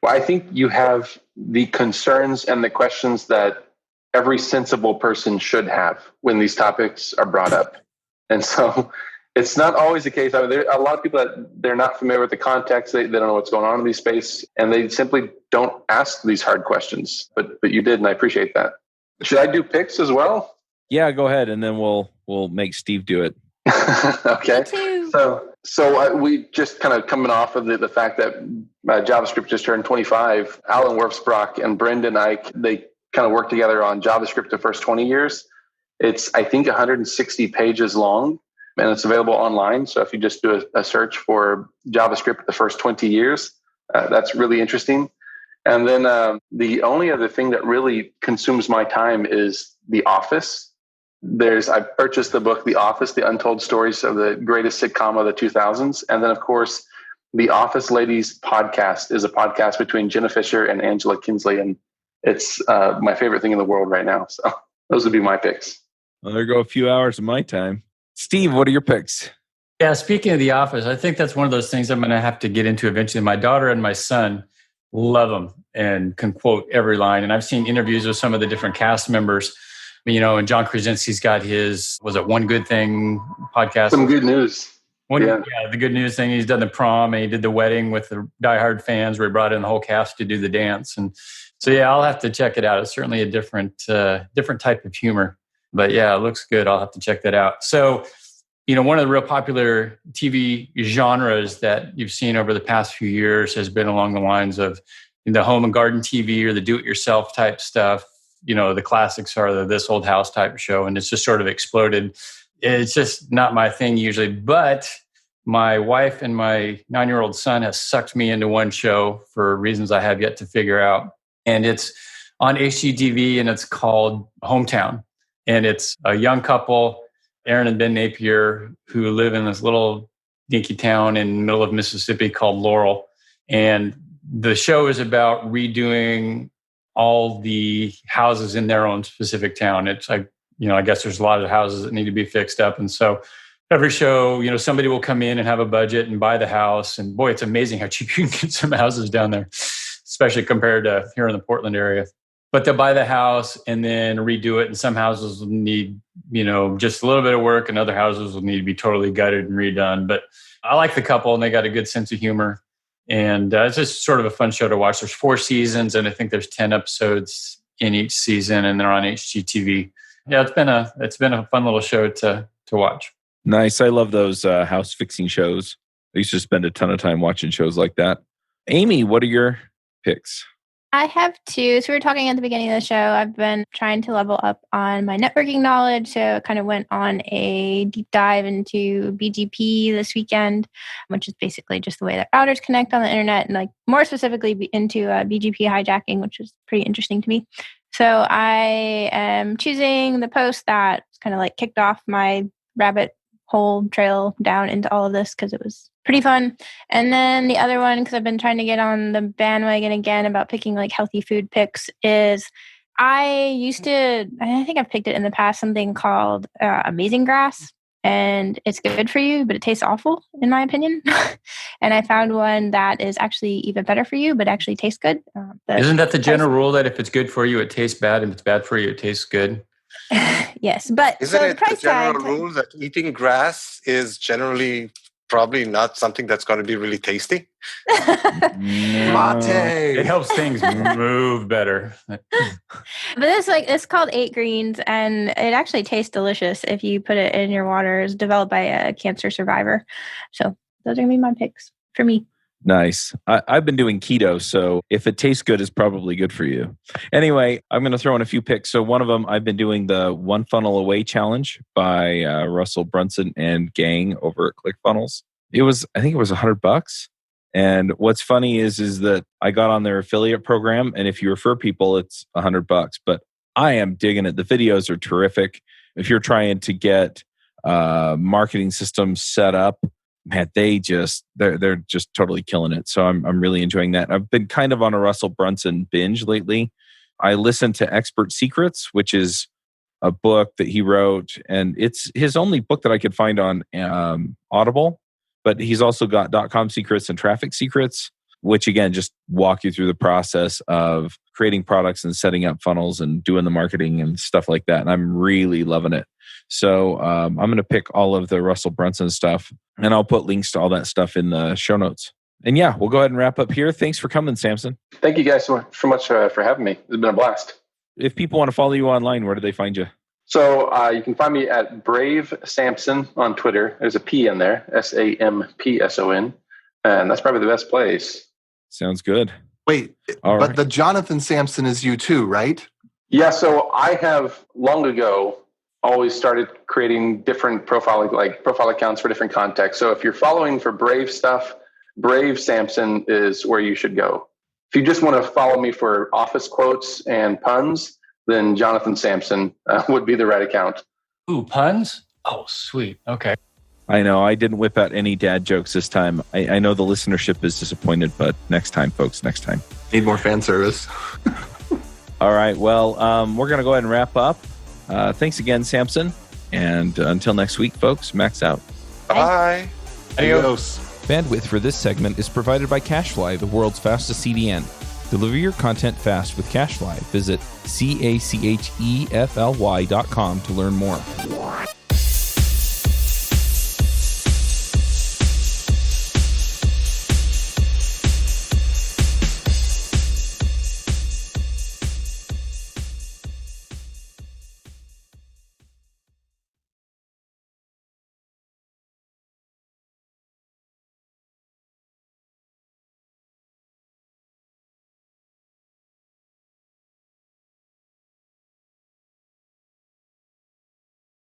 Well, I think you have the concerns and the questions that every sensible person should have when these topics are brought up. And so it's not always the case. There are a lot of people that they're not familiar with the context. They don't know what's going on in these space, and they simply don't ask these hard questions. But you did, and I appreciate that. Should I do picks as well? Yeah, go ahead, and then we'll make Steve do it. Okay. So we just kind of coming off of the fact that JavaScript just turned 25. Alan Werfsbrock and Brendan Eich, they kind of worked together on JavaScript the first 20 years. It's, I think, 160 pages long. and it's available online. So if you just do a search for JavaScript the first 20 years, that's really interesting. And then the only other thing that really consumes my time is The Office. I purchased the book The Office, The Untold Stories of the Greatest Sitcom of the 2000s. And then, of course, The Office Ladies podcast is a podcast between Jenna Fisher and Angela Kinsley. And it's my favorite thing in the world right now. So those would be my picks. Well, there go a few hours of my time. Steve, what are your picks? Yeah, speaking of The Office, I think that's one of those things I'm going to have to get into eventually. My daughter and my son love them and can quote every line. And I've seen interviews with some of the different cast members, and John Krasinski's got his, was it One Good Thing podcast? Some good news. Yeah, the good news thing. He's done the prom and he did the wedding with the diehard fans where he brought in the whole cast to do the dance. And so, yeah, I'll have to check it out. It's certainly a different type of humor. But yeah, it looks good. I'll have to check that out. So, one of the real popular TV genres that you've seen over the past few years has been along the lines of the home and garden TV or the do-it-yourself type stuff. The classics are the This Old House type show, and it's just sort of exploded. It's just not my thing usually, but my wife and my 9-year-old son has sucked me into one show for reasons I have yet to figure out. And it's on HGTV, and it's called Hometown. And it's a young couple, Aaron and Ben Napier, who live in this little dinky town in the middle of Mississippi called Laurel. And the show is about redoing all the houses in their own specific town. It's like, I guess there's a lot of houses that need to be fixed up. And so every show, somebody will come in and have a budget and buy the house. And boy, it's amazing how cheap you can get some houses down there, especially compared to here in the Portland area. But they'll buy the house and then redo it. And some houses will need, just a little bit of work, and other houses will need to be totally gutted and redone. But I like the couple, and they got a good sense of humor. And it's just sort of a fun show to watch. There's 4 seasons, and I think there's 10 episodes in each season, and they're on HGTV. Yeah, it's been a fun little show to watch. Nice. I love those house fixing shows. I used to spend a ton of time watching shows like that. Amy, what are your picks? I have 2. So we were talking at the beginning of the show. I've been trying to level up on my networking knowledge. So I kind of went on a deep dive into BGP this weekend, which is basically just the way that routers connect on the internet, and like more specifically into BGP hijacking, which is pretty interesting to me. So I am choosing the post that kind of like kicked off my rabbit hole trail down into all of this because it was pretty fun. And then the other one, because I've been trying to get on the bandwagon again about picking like healthy food picks, is I think I've picked it in the past, something called Amazing Grass. And it's good for you, but it tastes awful, in my opinion. And I found one that is actually even better for you, but actually tastes good. Isn't that the general rule that if it's good for you, it tastes bad, and if it's bad for you, it tastes good? Yes, but isn't it the general rule that eating grass is generally probably not something that's going to be really tasty? It helps things move better. But it's called 8 Greens, and it actually tastes delicious if you put it in your water. It's developed by a cancer survivor. So those are going to be my picks for me. Nice. I've been doing keto, so if it tastes good, it's probably good for you. Anyway, I'm going to throw in a few picks. So one of them, I've been doing the One Funnel Away Challenge by Russell Brunson and gang over at ClickFunnels. I think it was $100. And what's funny is that I got on their affiliate program, and if you refer people, it's $100. But I am digging it. The videos are terrific. If you're trying to get marketing systems set up, man, they're just totally killing it. So I'm really enjoying that. I've been kind of on a Russell Brunson binge lately. I listened to Expert Secrets, which is a book that he wrote, and it's his only book that I could find on Audible. But he's also got .com secrets and traffic secrets, which again just walk you through the process of creating products and setting up funnels and doing the marketing and stuff like that. And I'm really loving it. So I'm going to pick all of the Russell Brunson stuff, and I'll put links to all that stuff in the show notes. And yeah, we'll go ahead and wrap up here. Thanks for coming, Sampson. Thank you guys so much for having me. It's been a blast. If people want to follow you online, where do they find you? So you can find me at Brave Sampson on Twitter. There's a P in there, SAMPSON. And that's probably the best place. Sounds good. Wait, all but right. The Jonathan Sampson is you too, right? Yeah, so I have long ago always started creating different profile accounts for different contexts. So if you're following for Brave stuff, Brave Sampson is where you should go. If you just want to follow me for office quotes and puns, then Jonathan Sampson would be the right account. Ooh, puns? Oh, sweet. Okay. I know I didn't whip out any dad jokes this time. I know the listenership is disappointed, but next time, folks, next time. Need more fan service. All right. Well, we're going to go ahead and wrap up. Thanks again, Sampson. And until next week, folks, max out. Bye. Adios. Bandwidth for this segment is provided by CacheFly, the world's fastest CDN. Deliver your content fast with CacheFly. Visit CACHEFLY.com to learn more.